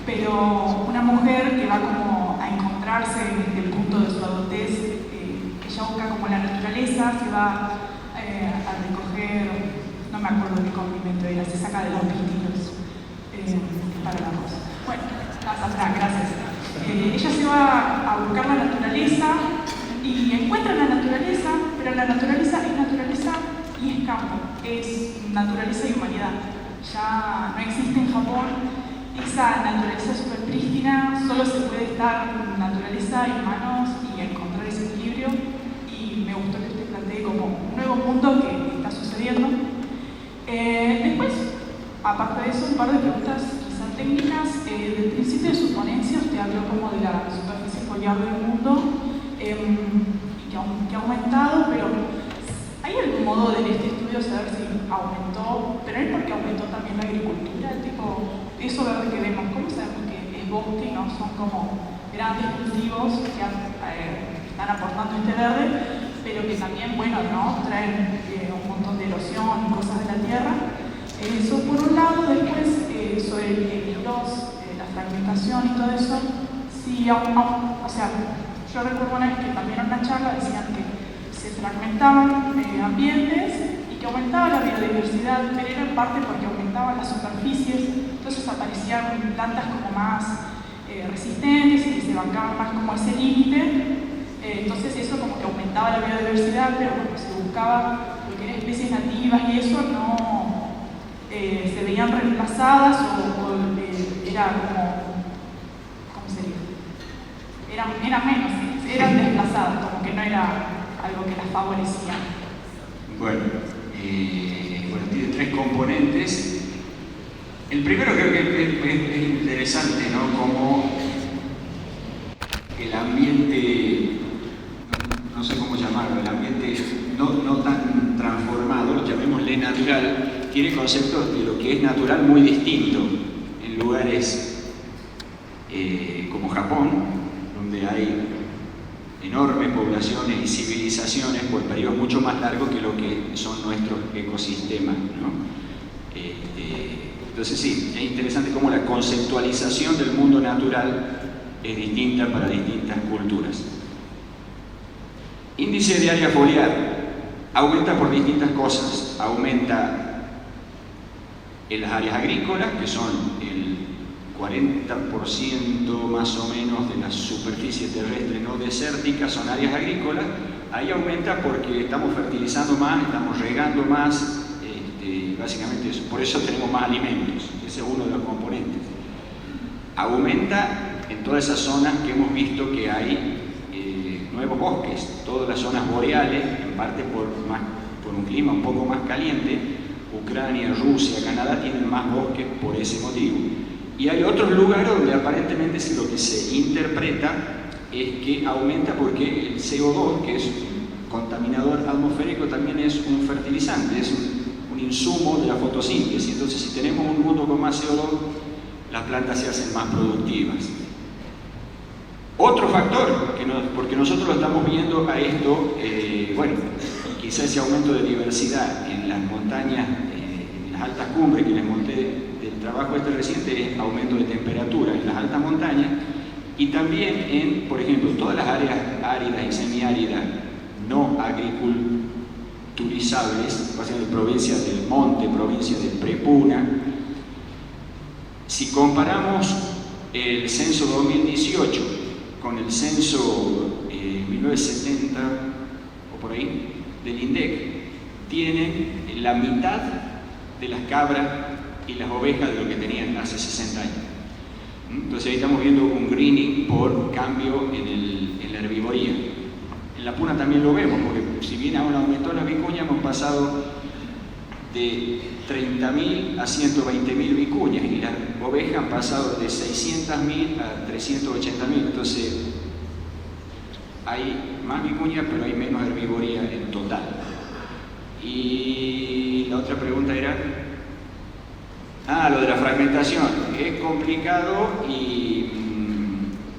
pero una mujer que va como a encontrarse desde el punto de su adultez, ella busca como la naturaleza, se va a recoger, no me acuerdo qué condimento era, se saca de los pistilos para la cosa. Bueno, atrás, gracias. Ella se va a buscar la naturaleza y encuentra la naturaleza, pero la naturaleza es naturaleza y es campo, es naturaleza y humanidad. Ya no existe en Japón esa naturaleza súper prístina, solo se puede estar con naturaleza y humanos y encontrar ese equilibrio, y me gustó que usted plantee como un nuevo mundo que está sucediendo. Después, aparte de eso, un par de preguntas quizás técnicas. Del principio de su ponencia usted habló como de la superficie foliar del mundo, que ha aumentado, pero ¿hay algún modo de este estudio saber si aumentó? Pero es porque aumentó también la agricultura, tipo, eso verde que vemos, ¿cómo sabemos que el bosque no son como grandes cultivos que están aportando este verde, pero que también, bueno, ¿no? Traen un montón de erosión y cosas de la tierra? Eso por un lado. Después, sobre el loss, la fragmentación y todo eso, sí, o sea, yo recuerdo una vez que también en una charla decían que se fragmentaban ambientes y que aumentaba la biodiversidad, pero era en parte porque aumentaban las superficies, entonces aparecían plantas como más resistentes y se bancaban más como ese límite, entonces eso como que aumentaba la biodiversidad, pero cuando se buscaba lo que eran especies nativas y eso no se veían reemplazadas o era como, ¿cómo sería? Eran menos, eran desplazadas, como que no era algo que las favorecía. Bueno, tiene tres componentes. El primero creo que es interesante, ¿no? Como el ambiente, no sé cómo llamarlo, el ambiente no tan transformado, llamémosle natural, tiene conceptos de lo que es natural muy distinto en lugares como Japón, donde hay enormes poblaciones y civilizaciones por periodos mucho más largos que lo que son nuestros ecosistemas, ¿no? Entonces sí, es interesante cómo la conceptualización del mundo natural es distinta para distintas culturas. Índice de área foliar aumenta por distintas cosas. Aumenta en las áreas agrícolas, que son el 40% más o menos de la superficie terrestre no desértica, son áreas agrícolas. Ahí aumenta porque estamos fertilizando más, estamos regando más, básicamente eso. Por eso tenemos más alimentos, ese es uno de los componentes. Aumenta en todas esas zonas que hemos visto que hay nuevos bosques, todas las zonas boreales, en parte por un clima un poco más caliente. Ucrania, Rusia, Canadá tienen más bosques por ese motivo. Y hay otros lugares donde aparentemente lo que se interpreta es que aumenta porque el CO2, que es un contaminador atmosférico, también es un fertilizante, es un insumo de la fotosíntesis. Entonces, si tenemos un mundo con más CO2, las plantas se hacen más productivas. Otro factor, porque nosotros lo estamos viendo a esto, quizá ese aumento de diversidad en las montañas, en las altas cumbres que les monté del trabajo reciente, es aumento de temperatura en las altas montañas, y también en, por ejemplo, todas las áreas áridas y semiáridas no agriculturizables, básicamente provincia del Monte, provincia de Prepuna. Si comparamos el censo 2018 con el censo 1970 o por ahí del INDEC, tiene la mitad de las cabras y las ovejas de lo que tenían hace 60 años. Entonces ahí estamos viendo un greening por cambio en la herbivoría. En la puna también lo vemos, porque si bien aún aumentó la vicuña, hemos pasado de 30.000 a 120.000 vicuñas y las ovejas han pasado de 600.000 a 380.000. Entonces hay más vicuña, pero hay menos herbivoría en total. Y la otra pregunta era... lo de la fragmentación. Es complicado y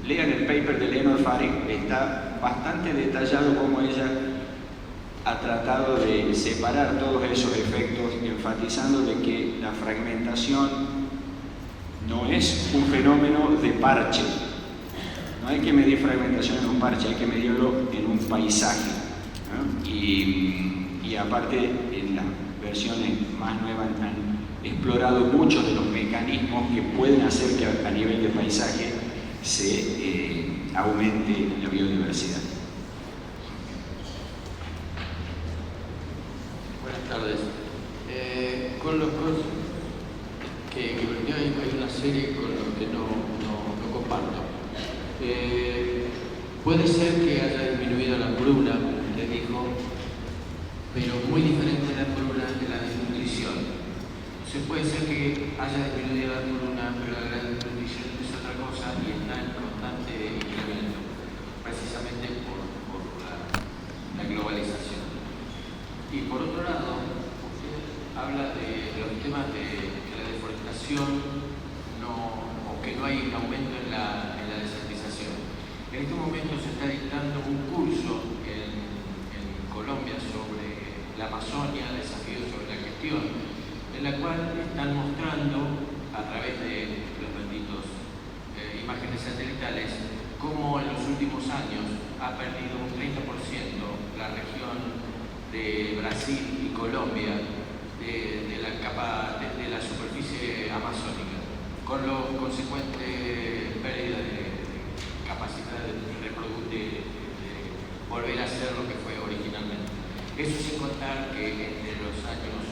lean el paper de Leonor Faring, está bastante detallado cómo ella ha tratado de separar todos esos efectos, enfatizando de que la fragmentación no es un fenómeno de parche. No hay que medir fragmentación en un parche, hay que medirlo en un paisaje, ¿no? Y aparte, en las versiones más nuevas han explorado muchos de los mecanismos que pueden hacer que a nivel de paisaje se aumente la biodiversidad. Buenas tardes. Con los cosas que planteó hay una serie con los que no comparto. Puede ser que haya disminuido la hambruna, le dijo, pero muy diferente la hambruna de la desnutrición. Se puede ser que haya disminuido la hambruna, pero la desnutrición es otra cosa y está en constante incremento, precisamente por la globalización. Y por otro lado, usted habla de los temas de que la deforestación o que no hay un aumento en la desertización. En este momento se está dictando un curso en Colombia sobre la Amazonia, desafíos sobre la gestión, en la cual están mostrando, a través de los benditos imágenes satelitales, cómo en los últimos años ha perdido un 30% la región de Brasil y Colombia de la superficie amazónica, con la consecuente pérdida de capacidad de volver a ser lo que fue originalmente. Eso sin contar que entre los años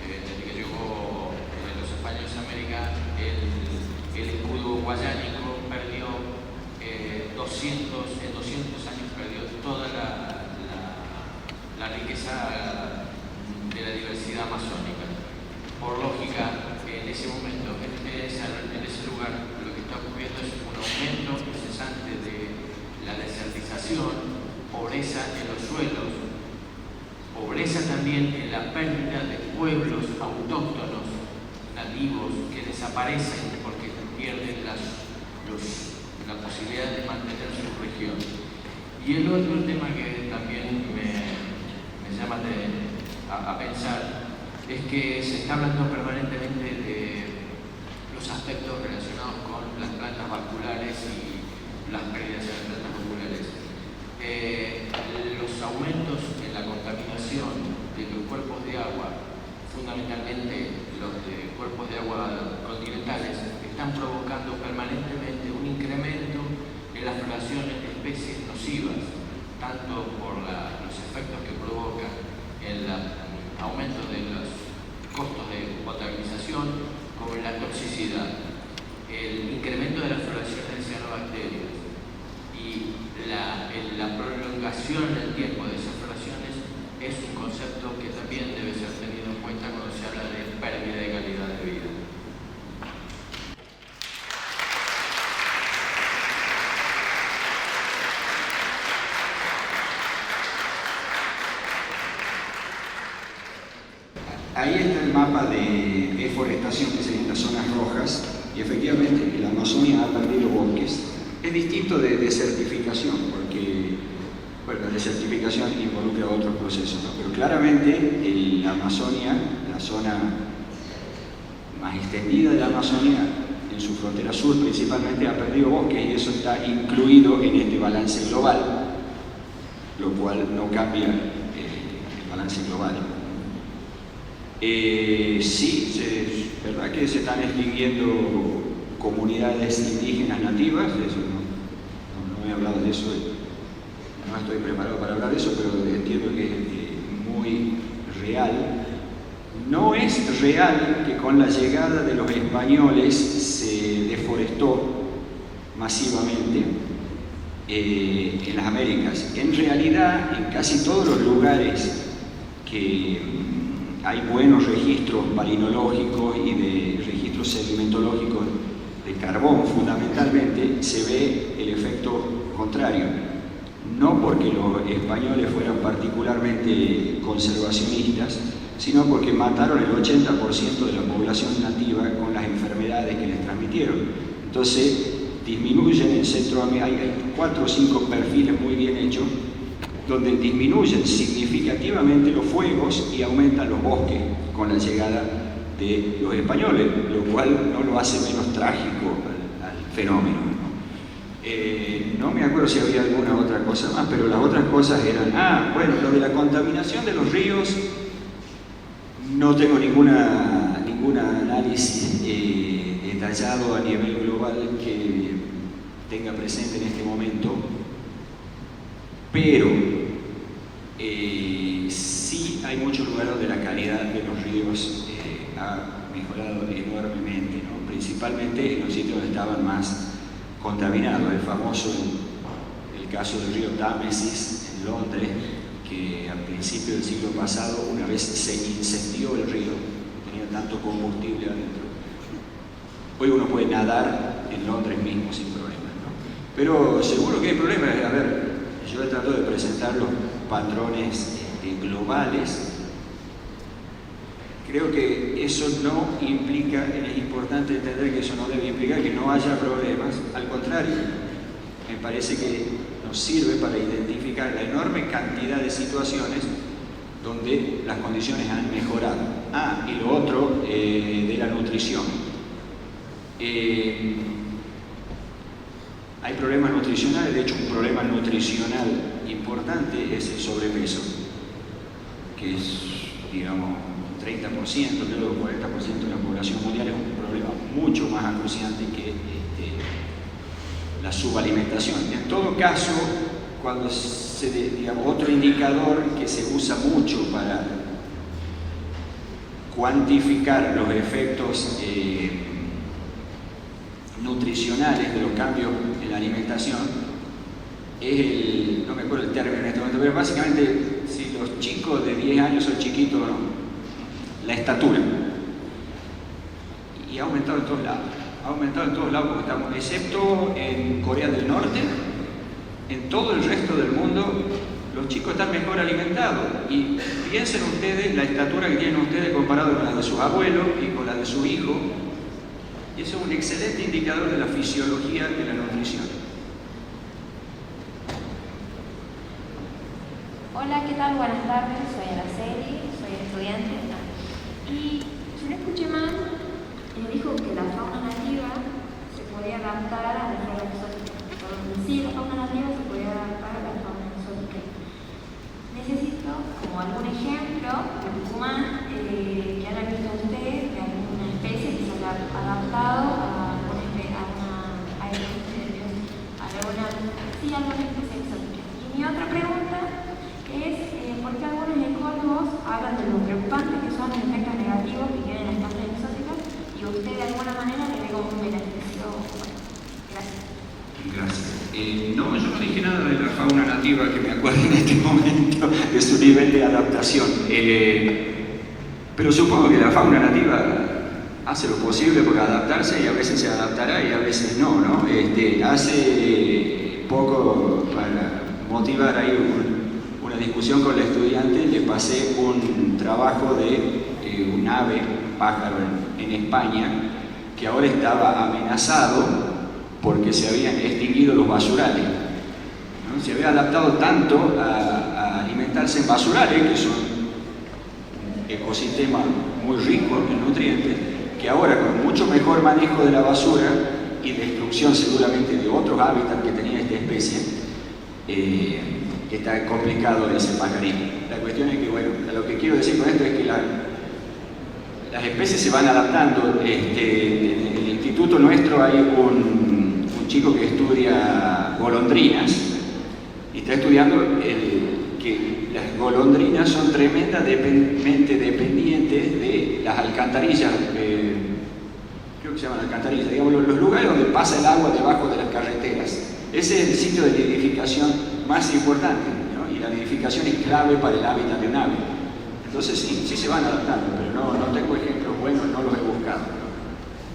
desde que llegó los españoles a América, el escudo guayánico perdió en 200 años perdió toda la riqueza de la diversidad amazónica. Por lógica, en ese momento, en ese lugar, lo que está ocurriendo es un aumento incesante de la desertización, pobreza en los suelos, pobreza también en la pérdida de pueblos autóctonos, nativos, que desaparecen porque pierden la posibilidad de mantener su región. Y el otro tema que también me llama a pensar es que se está hablando permanentemente de los aspectos relacionados con las plantas vasculares y las pérdidas de las plantas vasculares. Los aumentos en la contaminación de los cuerpos de agua, fundamentalmente los de cuerpos de agua continentales, están provocando permanentemente un incremento en las floraciones de especies nocivas, tanto por los efectos que provocan el aumento de los costos de potabilización como en la toxicidad, el incremento de las floraciones de cianobacterias y la prolongación en el tiempo de esas floraciones es un concepto que también debe ser tenido en cuenta cuando se habla de pérdida de calidad de vida. Ahí está el mapa de deforestación, que serían las zonas rojas, y efectivamente la Amazonia ha perdido bosques. Es distinto de desertificación, porque la desertificación involucra otros procesos, ¿no? Pero claramente la Amazonia, la zona más extendida de la Amazonia, en su frontera sur principalmente, ha perdido bosques, y eso está incluido en este balance global, lo cual no cambia el balance global. Sí, es verdad que se están extinguiendo comunidades indígenas nativas, eso no he hablado de eso, no estoy preparado para hablar de eso, pero entiendo que es muy real. No es real que con la llegada de los españoles se deforestó masivamente en las Américas. En realidad, en casi todos los lugares que hay buenos registros marinológicos y de registros sedimentológicos de carbón, fundamentalmente, se ve el efecto contrario. No porque los españoles fueran particularmente conservacionistas, sino porque mataron el 80% de la población nativa con las enfermedades que les transmitieron. Entonces, disminuyen en Centroamérica, hay 4 o 5 perfiles muy bien hechos, donde disminuyen significativamente los fuegos y aumentan los bosques con la llegada de los españoles, lo cual no lo hace menos trágico al fenómeno, ¿no? No me acuerdo si había alguna otra cosa más, pero las otras cosas eran, bueno, lo de la contaminación de los ríos, no tengo ningún análisis detallado a nivel global que tenga presente en este momento, pero sí hay muchos lugares donde la calidad de los ríos ha mejorado enormemente, ¿no? Principalmente en los sitios donde estaban más contaminados. El famoso, el caso del río Támesis en Londres, que a principios del siglo pasado, una vez se incendió el río, tenía tanto combustible adentro. Hoy uno puede nadar en Londres mismo sin problemas, ¿no? Pero seguro que hay problemas. A ver, yo he tratado de presentar los patrones globales. Creo que eso no implica, es importante entender que eso no debe implicar que no haya problemas. Al contrario, me parece que nos sirve para identificar la enorme cantidad de situaciones donde las condiciones han mejorado. Y lo otro, de la nutrición. Hay problemas nutricionales, de hecho un problema nutricional importante es el sobrepeso, que es, digamos, un 30%, creo que 40% de la población mundial. Es un problema mucho más acuciante que la subalimentación. En todo caso, cuando digamos, otro indicador que se usa mucho para cuantificar los efectos nutricionales de los cambios en la alimentación es no me acuerdo el término en este momento, pero básicamente si los chicos de 10 años son chiquitos o no, la estatura. Y ha aumentado en todos lados. Ha aumentado en todos lados porque estamos, excepto en Corea del Norte, en todo el resto del mundo los chicos están mejor alimentados. Y piensen ustedes la estatura que tienen ustedes comparado con la de sus abuelos y con la de sus hijos. Y eso es un excelente indicador de la fisiología de la nutrición. Hola, ¿qué tal? Buenas tardes, soy Araceli, soy estudiante. Y si no escuché mal, dijo que la fauna nativa se podía adaptar a la fauna exótica. Sí, la fauna nativa se podía adaptar a la fauna exótica. Necesito como algún ejemplo de Tucumán que haya visto ustedes de alguna especie que se haya adaptado a alguna especie exótica. Y mi otra pregunta es ¿por qué algunos ecólogos hablan de lo preocupantes que son los efectos negativos que tienen las plantas exóticas y usted de alguna manera le ve como un beneficio? Gracias. Gracias. No, yo no dije nada de la fauna nativa que me acuerdo en este momento de su nivel de adaptación. Pero supongo que la fauna nativa hace lo posible por adaptarse y a veces se adaptará y a veces no, ¿no? Hace poco, para motivar ahí una discusión con la estudiante, le pasé un trabajo de un ave, un pájaro en España, que ahora estaba amenazado porque se habían extinguido los basurales, ¿no? Se había adaptado tanto a alimentarse en basurales, que son un ecosistema muy rico en nutrientes, que ahora con mucho mejor manejo de la basura y destrucción seguramente de otros hábitats que tenía esta especie, está complicado ese pajarito. La cuestión es que, bueno, lo que quiero decir con esto es que las especies se van adaptando. En el instituto nuestro hay un chico que estudia golondrinas y está estudiando que las golondrinas son tremendamente dependientes de las alcantarillas, creo que se llaman alcantarillas, digamos, los lugares donde pasa el agua debajo de las carreteras. Ese es el sitio de nidificación más importante, ¿no? Y la nidificación es clave para el hábitat de un ave. Entonces sí se van adaptando, pero no tengo ejemplos buenos, no los he buscado, ¿no?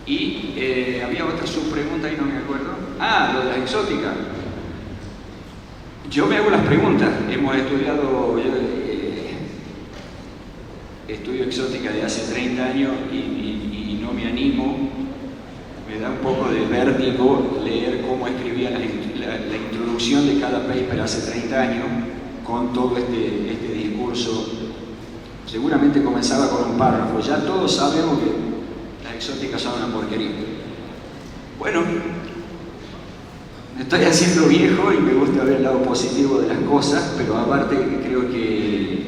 Y había otra subpregunta ahí, no me acuerdo. Lo de las exóticas. Yo me hago las preguntas. Hemos estudiado, estudio exótica de hace 30 años y no me animo. Me da un poco de vértigo leer cómo escribía la introducción de cada paper hace 30 años con todo este discurso. Seguramente comenzaba con un párrafo. Ya todos sabemos que las exóticas son una porquería. Bueno, me estoy haciendo viejo y me gusta ver el lado positivo de las cosas, pero aparte creo que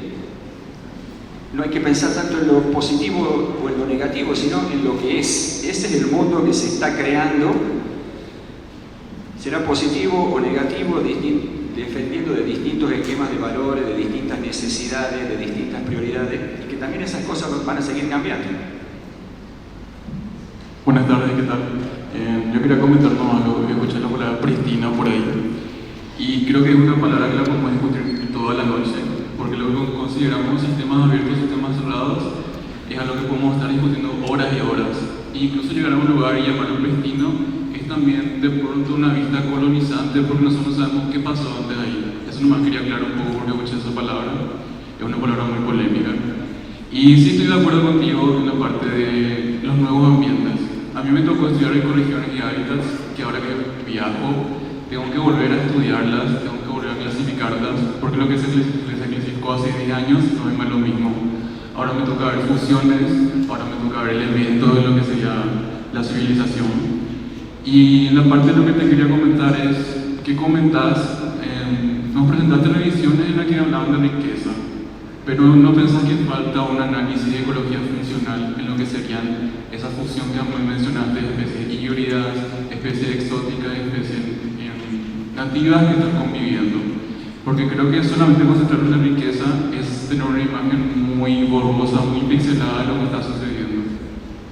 no hay que pensar tanto en lo positivo o en lo negativo, sino en lo que es. Ese es el mundo que se está creando. Será positivo o negativo, dependiendo de distintos esquemas de valores, de distintas necesidades, de distintas prioridades, y que también esas cosas van a seguir cambiando. Buenas tardes, ¿qué tal? Yo quería comentar algo, escuché la palabra prístino por ahí, y creo que es una palabra que la podemos discutir toda la noche, porque lo que consideramos sistemas abiertos, sistemas cerrados, es algo que podemos estar discutiendo horas y horas. E incluso llegar a un lugar y llamarlo prístino es también de pronto una vista colonizante, porque nosotros no sabemos qué pasó antes de ahí. Eso nomás quería aclarar un poco porque escuché esa palabra, es una palabra muy polémica. Y sí estoy de acuerdo contigo en la parte de los nuevos ambientes. A mí me tocó estudiar ecorregiones y hábitats, que ahora que viajo tengo que volver a estudiarlas, tengo que volver a clasificarlas, porque lo que se clasificó hace 10 años no es más lo mismo. Ahora me toca ver fusiones, ahora me toca ver elementos de lo que sería la civilización. Y la parte de lo que te quería comentar es, ¿qué comentás? Nos presentaste revisiones en las que hablaban de riqueza, pero ¿no pensás que falta un análisis de ecología funcional en lo que serían esa fusión que mencionaste de especies híbridas, especies exóticas, especies nativas que están conviviendo? Porque creo que solamente concentrar en la riqueza es tener una imagen muy borrosa, muy pixelada de lo que está sucediendo.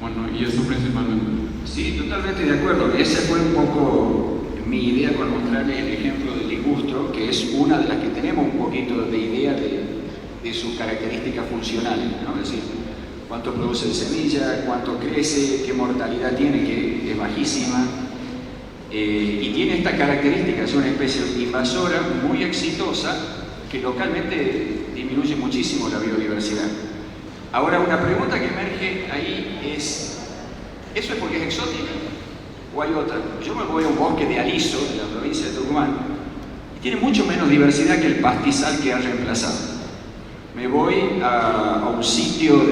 Bueno, y eso principalmente. Sí, totalmente de acuerdo. Esa fue un poco mi idea con mostrarles el ejemplo del ligustro, que es una de las que tenemos un poquito de idea de sus características funcionales, ¿no? Es decir, cuánto produce de semilla, cuánto crece, qué mortalidad tiene, que es bajísima. Y tiene esta característica, es una especie invasora muy exitosa que localmente disminuye muchísimo la biodiversidad. Ahora, una pregunta que emerge ahí es, ¿eso es porque es exótica? ¿O hay otra? Yo me voy a un bosque de aliso, de la provincia de Tucumán, y tiene mucho menos diversidad que el pastizal que ha reemplazado. Me voy a un sitio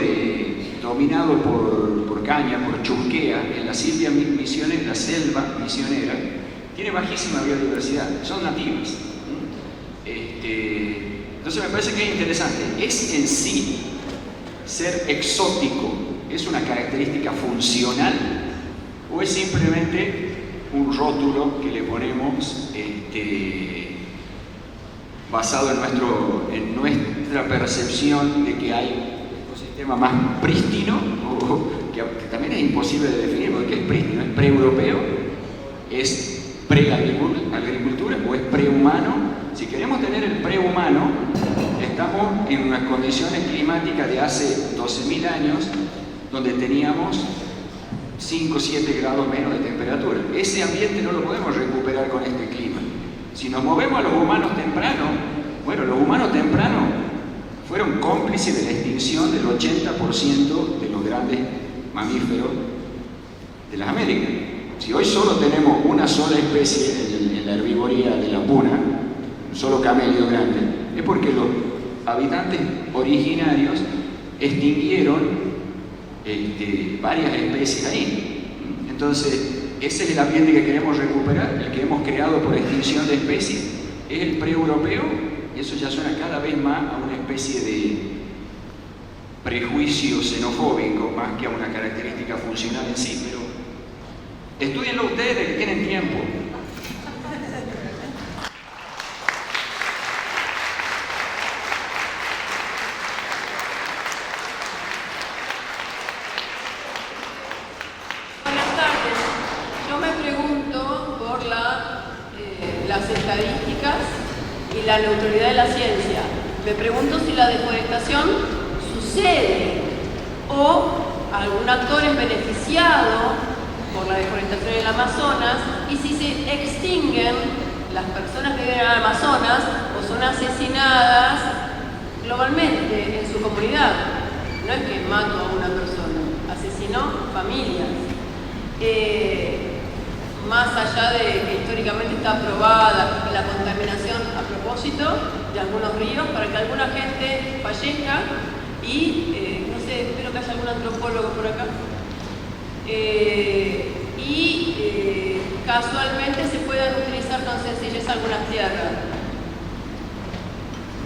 dominado por caña, por chusquea, en la selva misionera, tiene bajísima biodiversidad, son nativas. Entonces me parece que es interesante. ¿Es en sí ser exótico, es una característica funcional o es simplemente un rótulo que le ponemos basado en nuestra percepción de que hay un ecosistema más prístino, que también es imposible de definir porque es prístino, es pre-europeo, es pre-agricultura o es prehumano? Si queremos tener el prehumano, estamos en unas condiciones climáticas de hace 12.000 años donde teníamos 5 o 7 grados menos de temperatura. Ese ambiente no lo podemos recuperar con este clima. Si nos movemos a los humanos tempranos, bueno, los humanos tempranos fueron cómplices de la extinción del 80% de los grandes mamíferos de las Américas. Si hoy solo tenemos una sola especie en la herbivoría de la puna, un solo camello grande, es porque los habitantes originarios extinguieron varias especies ahí. Entonces, ese es el ambiente que queremos recuperar, el que hemos creado por extinción de especies, es el pre-europeo, y eso ya suena cada vez más a una especie de prejuicio xenofóbico, más que a una característica funcional en sí, pero estúdienlo ustedes que tienen tiempo. y la neutralidad de la ciencia. Me pregunto si la deforestación sucede o algún actor es beneficiado por la deforestación en el Amazonas, y si se extinguen las personas que viven en el Amazonas o son asesinadas globalmente en su comunidad. No es que mato a una persona, asesinó familias. Más allá de que históricamente está aprobada la contaminación a propósito de algunos ríos para que alguna gente fallezca y, no sé, espero que haya algún antropólogo por acá, casualmente se puedan utilizar con sencillez algunas tierras.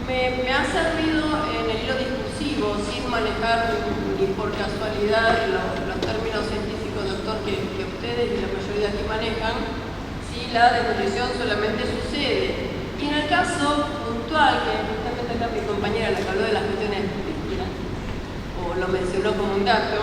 Me ha servido en el hilo discursivo, sin manejar ni por casualidad los términos científicos, doctor, que ustedes y la mayoría aquí manejan, si la desnutrición solamente sucede. Y en el caso puntual, que justamente acá mi compañera la que habló de las cuestiones o lo mencionó como un dato,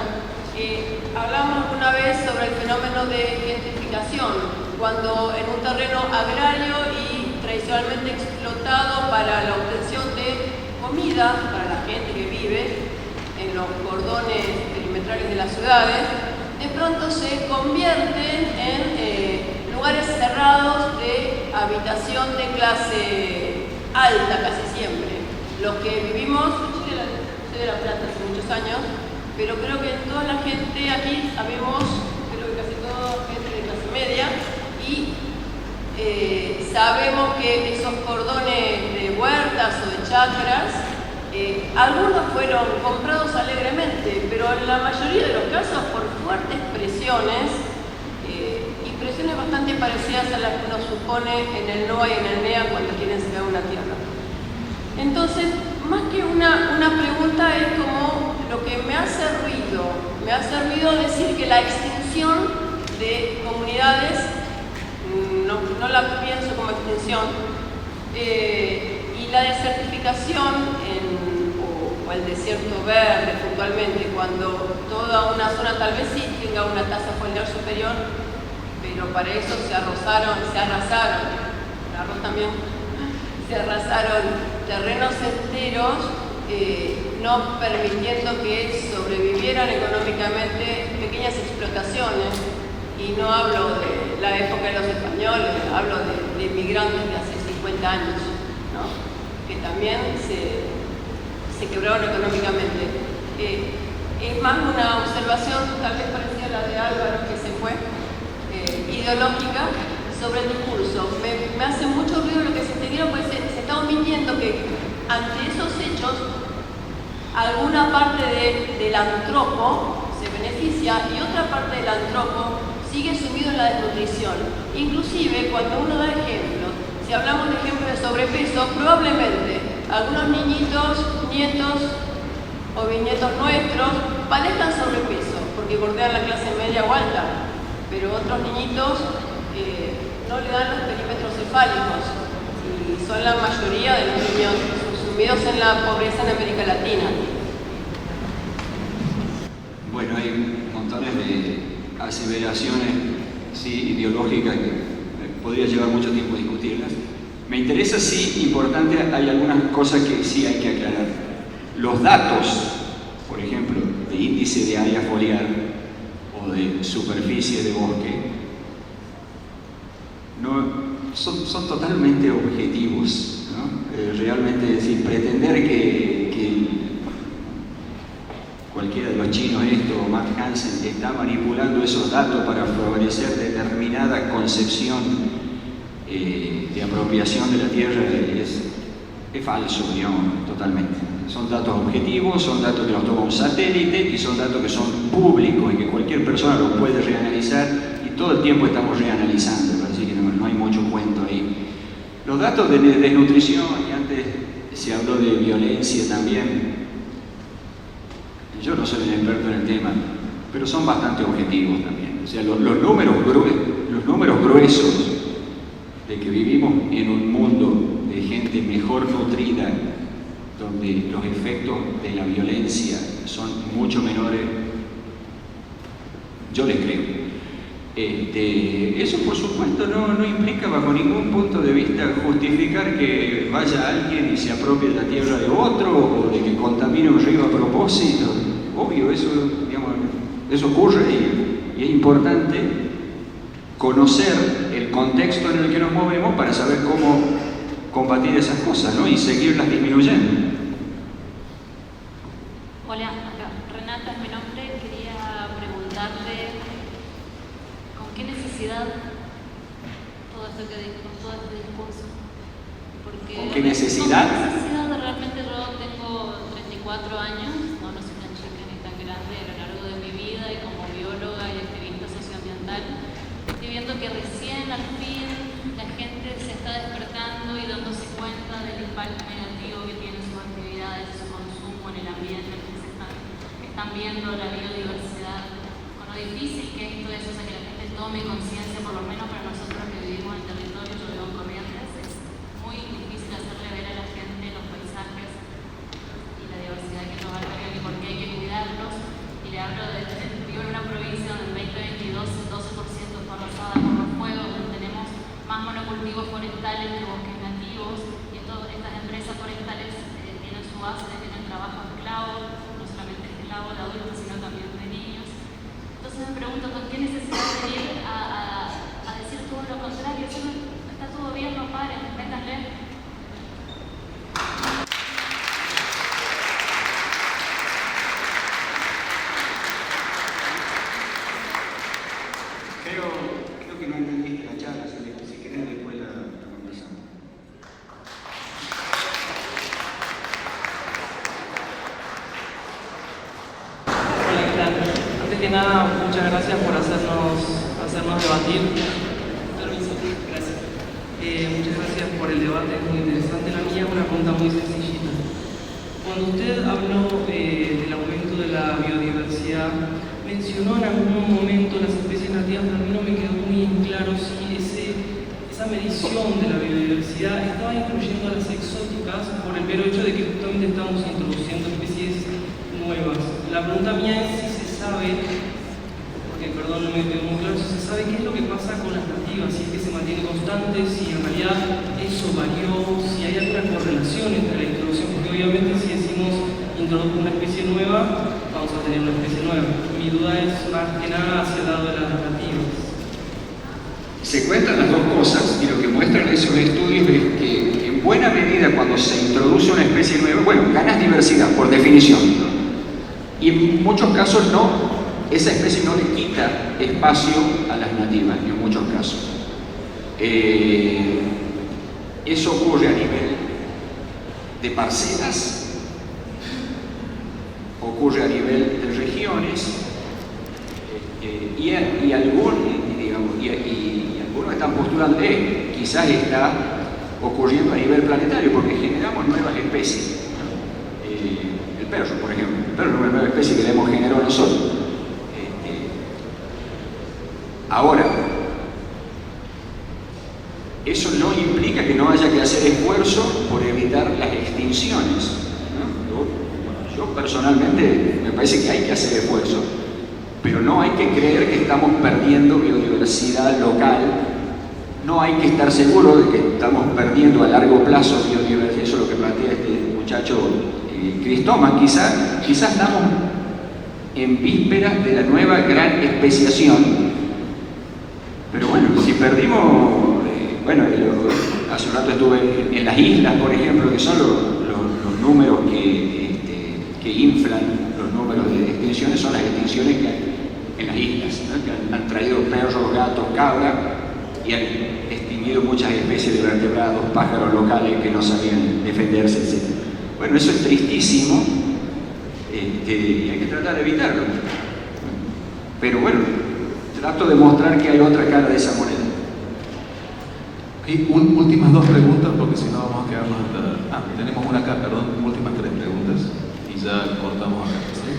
hablamos una vez sobre el fenómeno de gentrificación, cuando en un terreno agrario y tradicionalmente explotado para la obtención de comida para la gente que vive en los cordones perimetrales de las ciudades, de pronto se convierten en lugares cerrados de habitación de clase alta casi siempre. Los que vivimos, yo soy de La Plata hace muchos años, pero creo que toda la gente aquí sabemos, creo que casi toda gente de clase media, y sabemos que esos cordones de huertas o de chacras, algunos fueron comprados alegremente, pero en la mayoría de los casos por fuertes presiones, y presiones bastante parecidas a las que uno supone en el NOA y en el NEA cuando quieren sacar una tierra. Entonces, más que una pregunta, es como lo que me ha servido decir que la extinción de comunidades, no la pienso como extinción, y la desertificación o el desierto verde puntualmente, cuando toda una zona tal vez sí tenga una tasa foliar superior, pero para eso se arrasaron terrenos enteros, no permitiendo que sobrevivieran económicamente pequeñas explotaciones, y no hablo de la época de los españoles, hablo de inmigrantes de hace 50 años, ¿no? Que también se quebraron económicamente. Es más una observación tal vez parecida a la de Álvaro, que se fue, ideológica, sobre el discurso. Me hace mucho ruido lo que se entendieron, pues se está omitiendo que ante esos hechos alguna parte del antropo se beneficia y otra parte del antropo sigue sumido en la desnutrición. Inclusive cuando uno da ejemplos, si hablamos de ejemplos de sobrepeso, probablemente algunos niñitos, nietos o bisnietos nuestros padezcan sobrepeso porque bordean la clase media o alta, pero otros niñitos no le dan los perímetros cefálicos y son la mayoría de los niños sumidos en la pobreza en América Latina. Bueno, hay montones de aseveraciones ideológicas que podría llevar mucho tiempo discutirlas. Me interesa, importante, hay algunas cosas que sí hay que aclarar. Los datos, por ejemplo, de índice de área foliar o de superficie de bosque, son totalmente objetivos, ¿no? Realmente, es decir, pretender que cualquiera de los chinos o Mark Hansen está manipulando esos datos para favorecer determinada concepción de apropiación de la tierra es falso, digamos, totalmente. Son datos objetivos, son datos que los toma un satélite y son datos que son públicos y que cualquier persona los puede reanalizar, y todo el tiempo estamos reanalizando, así que no hay mucho cuento ahí. Los datos de desnutrición, y antes se habló de violencia también. Yo no soy un experto en el tema, pero son bastante objetivos también. O sea, los números gruesos de que vivimos en un mundo de gente mejor nutrida, donde los efectos de la violencia son mucho menores, yo les creo. Eso por supuesto no implica bajo ningún punto de vista justificar que vaya alguien y se apropie de la tierra de otro o de que contamine un río a propósito. Obvio, eso, digamos, eso ocurre y es importante conocer el contexto en el que nos movemos para saber cómo combatir esas cosas, ¿no? Y seguirlas disminuyendo. Hola, Renata es mi nombre. Quería preguntarte ¿con qué necesidad todo esto que dijo, todo este discurso? Porque ¿Con qué necesidad? ¿Con qué necesidad? Realmente yo tengo 34 años, no soy una chica ni tan grande, a lo largo de mi vida y como bióloga y activista socioambiental, estoy viendo que recién al fin la gente se está despertando y dándose cuenta del impacto negativo que tienen sus actividades, su consumo en el ambiente, que están viendo la biodiversidad, con lo difícil que esto es, o sea, que la gente tome conciencia, por lo menos para nosotros que vivimos en territorio, yo vivo en Corrientes, es muy difícil hacerle ver a la gente los paisajes y la diversidad que nos albergan y por qué hay que cuidarlos. Y le hablo de, vivo en una provincia donde en 2022 el 12% fue arrasada por los fuegos, donde tenemos más monocultivos forestales que bosques nativos, y todas estas empresas forestales tienen su base, tienen trabajo esclavo, no solamente esclavo de adultos, sino también de niños. Entonces me pregunto, ¿con qué necesidad de ir a decir todo lo contrario? Si está todo bien, no paren, métanle. Creo que no entendiste la charla, si querés después la conversamos. Hola, ¿qué tal? Antes que nada, muchas gracias por hacernos debatir. Permiso, gracias. Muchas gracias por el debate, es muy interesante. La mía es una pregunta muy sencillita. Cuando usted habló del aumento de la biodiversidad, mencionó en algún momento las especies nativas, pero a mí no me quedó muy en claro si esa medición de la biodiversidad estaba incluyendo a las exóticas por el mero hecho de que justamente estamos introduciendo especies nuevas. La pregunta mía es si se sabe, porque perdón no me quedó muy claro, si se sabe qué es lo que pasa con las nativas, si es que se mantiene constante, si en realidad eso varió, si hay alguna correlación entre la introducción, porque obviamente si decimos introduzco una especie nueva, vamos a tener una especie nueva. Mi duda es más que nada hacia el lado de las nativas. Se cuentan las dos cosas y lo que muestran esos estudios es que en buena medida cuando se introduce una especie nueva, bueno, ganas diversidad por definición, ¿no? Y en muchos casos no, esa especie no le quita espacio a las nativas, en muchos casos. Eso ocurre a nivel de parcelas, ocurre a nivel de regiones y algunos están postulando que quizás está ocurriendo a nivel planetario porque generamos nuevas especies. El perro, por ejemplo, el perro es una nueva especie que le hemos generado nosotros. Ahora, eso no implica que no haya que hacer esfuerzo por evitar las extinciones, ¿no? Yo personalmente me parece que hay que hacer esfuerzo, pero no hay que creer que estamos perdiendo biodiversidad local, no hay que estar seguro de que estamos perdiendo a largo plazo biodiversidad, eso es lo que plantea este muchacho Cristóman, quizás estamos en vísperas de la nueva gran especiación, pero bueno, si perdimos, hace un rato estuve en las islas, por ejemplo, que son los números que inflan los números de extinciones, son las extinciones que hay en las islas, ¿no? Que han traído perros, gatos, cabras y han extinguido muchas especies de vertebrados, pájaros locales que no sabían defenderse, etc. Bueno, eso es tristísimo y hay que tratar de evitarlo. Pero bueno, trato de mostrar que hay otra cara de esa moneda. Y últimas dos preguntas, porque si no vamos a quedar más. Tenemos una acá, perdón, últimas tres preguntas y ya cortamos acá. ¿Sí?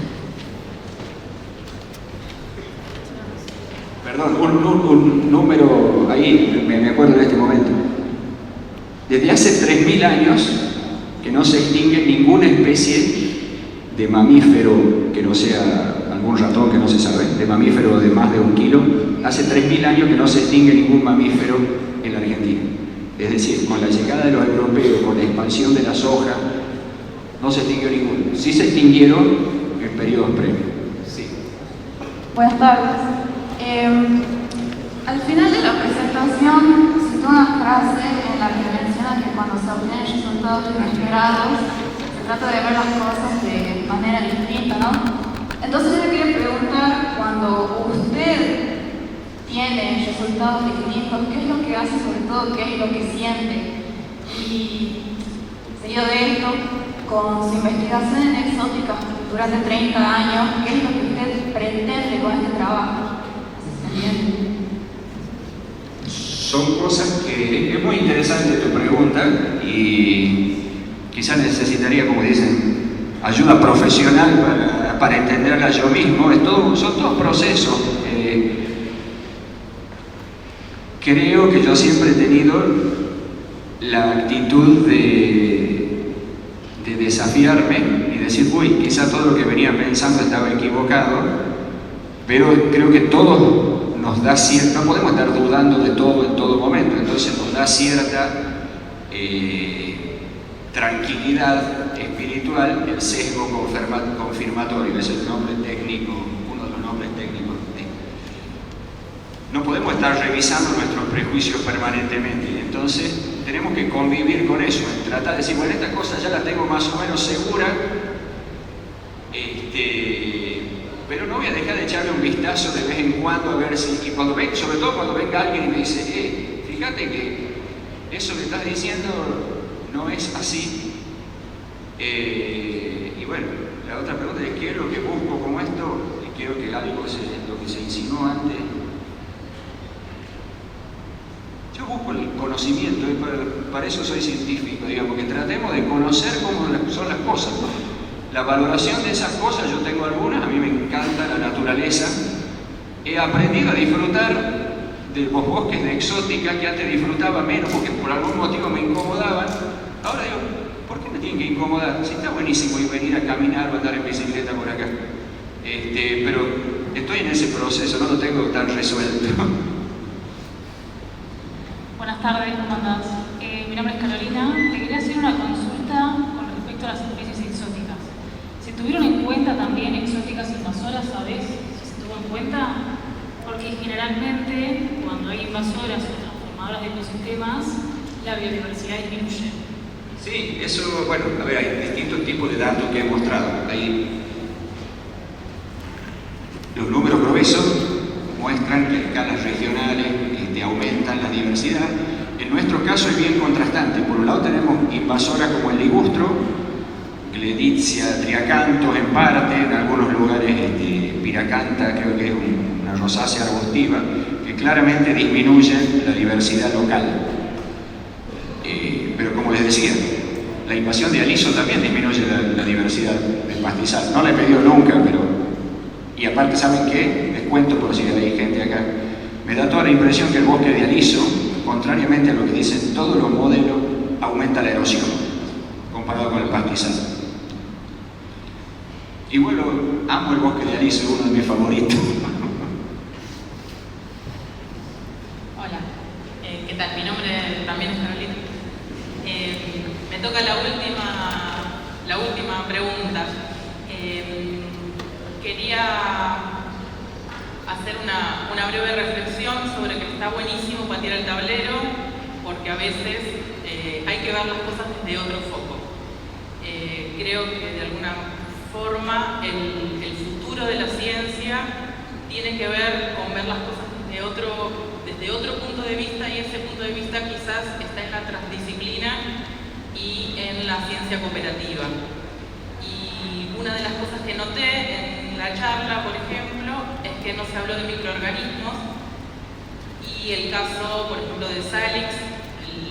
Perdón, un número ahí, me acuerdo en este momento. Desde hace 3.000 años que no se extingue ninguna especie de mamífero que no sea algún ratón que no se sabe, de mamífero de más de 1 kilo. Hace 3.000 años que no se extingue ningún mamífero en la Argentina. Es decir, con la llegada de los europeos, con la expansión de la soja, no se extinguió ninguno. Sí se extinguieron en periodos previos. Sí. Buenas tardes. Al final de la presentación citó una frase en la que menciona que cuando se obtienen resultados inesperados se trata de ver las cosas de manera distinta, ¿no? Entonces yo le quería preguntar, cuando usted tiene resultados distintos, ¿qué es lo que hace? Sobre todo, ¿qué es lo que siente? Y seguido de esto, con su investigación en exóticas durante 30 años, ¿qué es lo que usted pretende con este trabajo? ¿Se entiende? Son cosas que es muy interesante tu pregunta y quizás necesitaría, como dicen, ayuda profesional para entenderla yo mismo. Son todos procesos. Creo que yo siempre he tenido la actitud de desafiarme y decir, uy, quizá todo lo que venía pensando estaba equivocado, pero creo que todos nos da cierta, no podemos estar dudando de todo en todo momento, entonces nos da cierta tranquilidad espiritual el sesgo confirmatorio, es el nombre técnico, uno de los nombres técnicos. No podemos estar revisando nuestros prejuicios permanentemente, entonces tenemos que convivir con eso, tratar de decir, bueno, esta cosa ya la tengo más o menos segura, pero no voy a dejar de echarle un vistazo de vez en cuando a ver si, y cuando sobre todo cuando venga alguien y me dice, fíjate que eso que estás diciendo no es así. Y bueno, la otra pregunta es, ¿qué es lo que busco como esto? Y creo que algo es lo que se insinuó antes. Yo busco el conocimiento, y para eso soy científico, digamos, que tratemos de conocer cómo son las cosas. La valoración de esas cosas, yo tengo algunas, a mí me encanta la naturaleza. He aprendido a disfrutar de los bosques de exótica que antes disfrutaba menos porque por algún motivo me incomodaban. Ahora digo, ¿por qué me tienen que incomodar? Si está buenísimo ir venir a caminar o andar en bicicleta por acá. Pero estoy en ese proceso, no lo tengo tan resuelto. Buenas tardes, ¿cómo andás? Mi nombre es Carolina. Te quería hacer una consulta con respecto a las especies exóticas. ¿Se tuvieron en cuenta también exóticas invasoras, sabes? ¿Se tuvo en cuenta? Porque generalmente cuando hay invasoras o transformadoras de ecosistemas, la biodiversidad disminuye. Sí, eso, bueno, a ver, hay distintos tipos de datos que he mostrado. Hay los números gruesos muestran que escalas regionales aumentan la diversidad. En nuestro caso es bien contrastante. Por un lado tenemos invasoras como el ligustro, Gleditsia triacanthus en parte, en algunos lugares Piracantha, creo que es una rosácea arbustiva, que claramente disminuyen la diversidad local. Pero como les decía, la invasión de aliso también disminuye la diversidad del pastizal. No la he pedido nunca, pero... Y aparte, ¿saben qué? Les cuento por si hay gente acá. Me da toda la impresión que el bosque de aliso, contrariamente a lo que dicen todos los modelos, aumenta la erosión comparado con el pastizal. Y bueno, amo el bosque de aliso, uno de mis favoritos. Hola, ¿qué tal? Mi nombre también es Carolina. Me toca la última pregunta. Quería hacer una breve reflexión sobre que está buenísimo patear el tablero, porque a veces hay que ver las cosas desde otro foco. Creo que de alguna forma el futuro de la ciencia tiene que ver con ver las cosas desde otro punto de vista, y ese punto de vista quizás está en la transdisciplina y en la ciencia cooperativa. Y una de las cosas que noté en la charla, por ejemplo, es que no se habló de microorganismos, y el caso, por ejemplo, de Salix,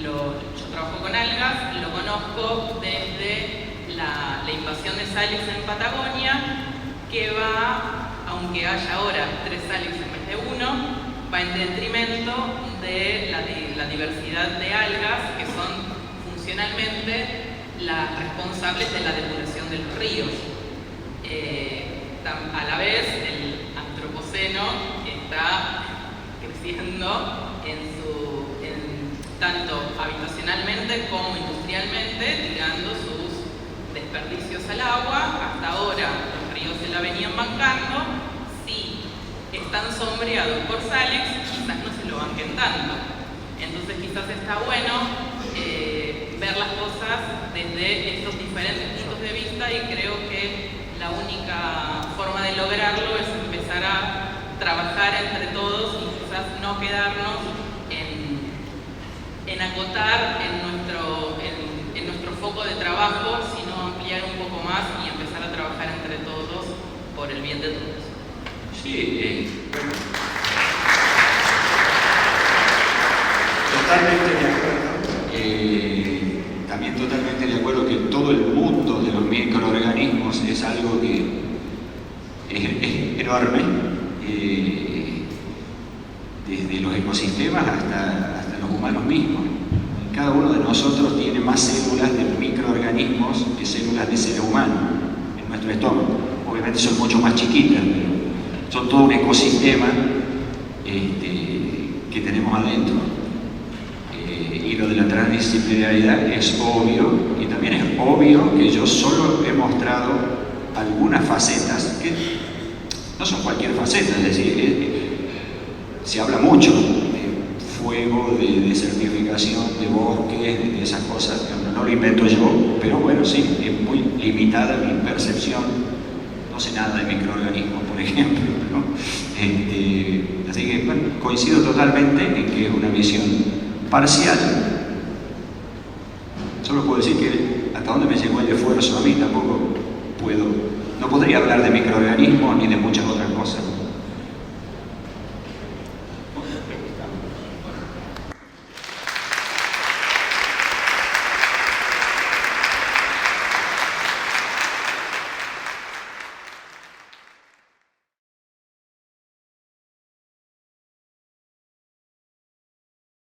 yo trabajo con algas, lo conozco desde la invasión de Salix en Patagonia, que va, aunque haya ahora 3 Salix en vez de 1, va en detrimento de la diversidad de algas, que son funcionalmente las responsables de la depuración de los ríos. a la vez el antropoceno está creciendo tanto habitacionalmente como industrialmente, tirando sus desperdicios al agua. Hasta ahora los ríos se la venían bancando. Si están sombreados por Salex, quizás no se lo banquen tanto. Entonces quizás está bueno ver las cosas desde estos diferentes puntos de vista, y creo que la única forma de lograrlo es empezar a trabajar entre todos y quizás no quedarnos en acotar en nuestro foco de trabajo, sino ampliar un poco más y empezar a trabajar entre todos por el bien de todos. Sí, bueno. Totalmente de acuerdo. También totalmente de acuerdo que todo el mundo de los microorganismos es algo que es enorme, desde los ecosistemas hasta los humanos mismos. Cada uno de nosotros tiene más células de microorganismos que células de ser humano en nuestro estómago. Obviamente son mucho más chiquitas, pero son todo un ecosistema que tenemos adentro. Y lo de la transdisciplinaridad es obvio, y también es obvio que yo solo he mostrado algunas facetas que no son cualquier faceta, es decir, se habla mucho de fuego, de desertificación, de bosques, de esas cosas. No lo invento yo, pero bueno, sí, es muy limitada mi percepción. No sé nada de microorganismos, por ejemplo, ¿no? Así que, bueno, coincido totalmente en que es una visión parcial. Solo puedo decir que hasta donde me llegó el esfuerzo a mí tampoco no podría hablar de microorganismos ni de muchas otras cosas.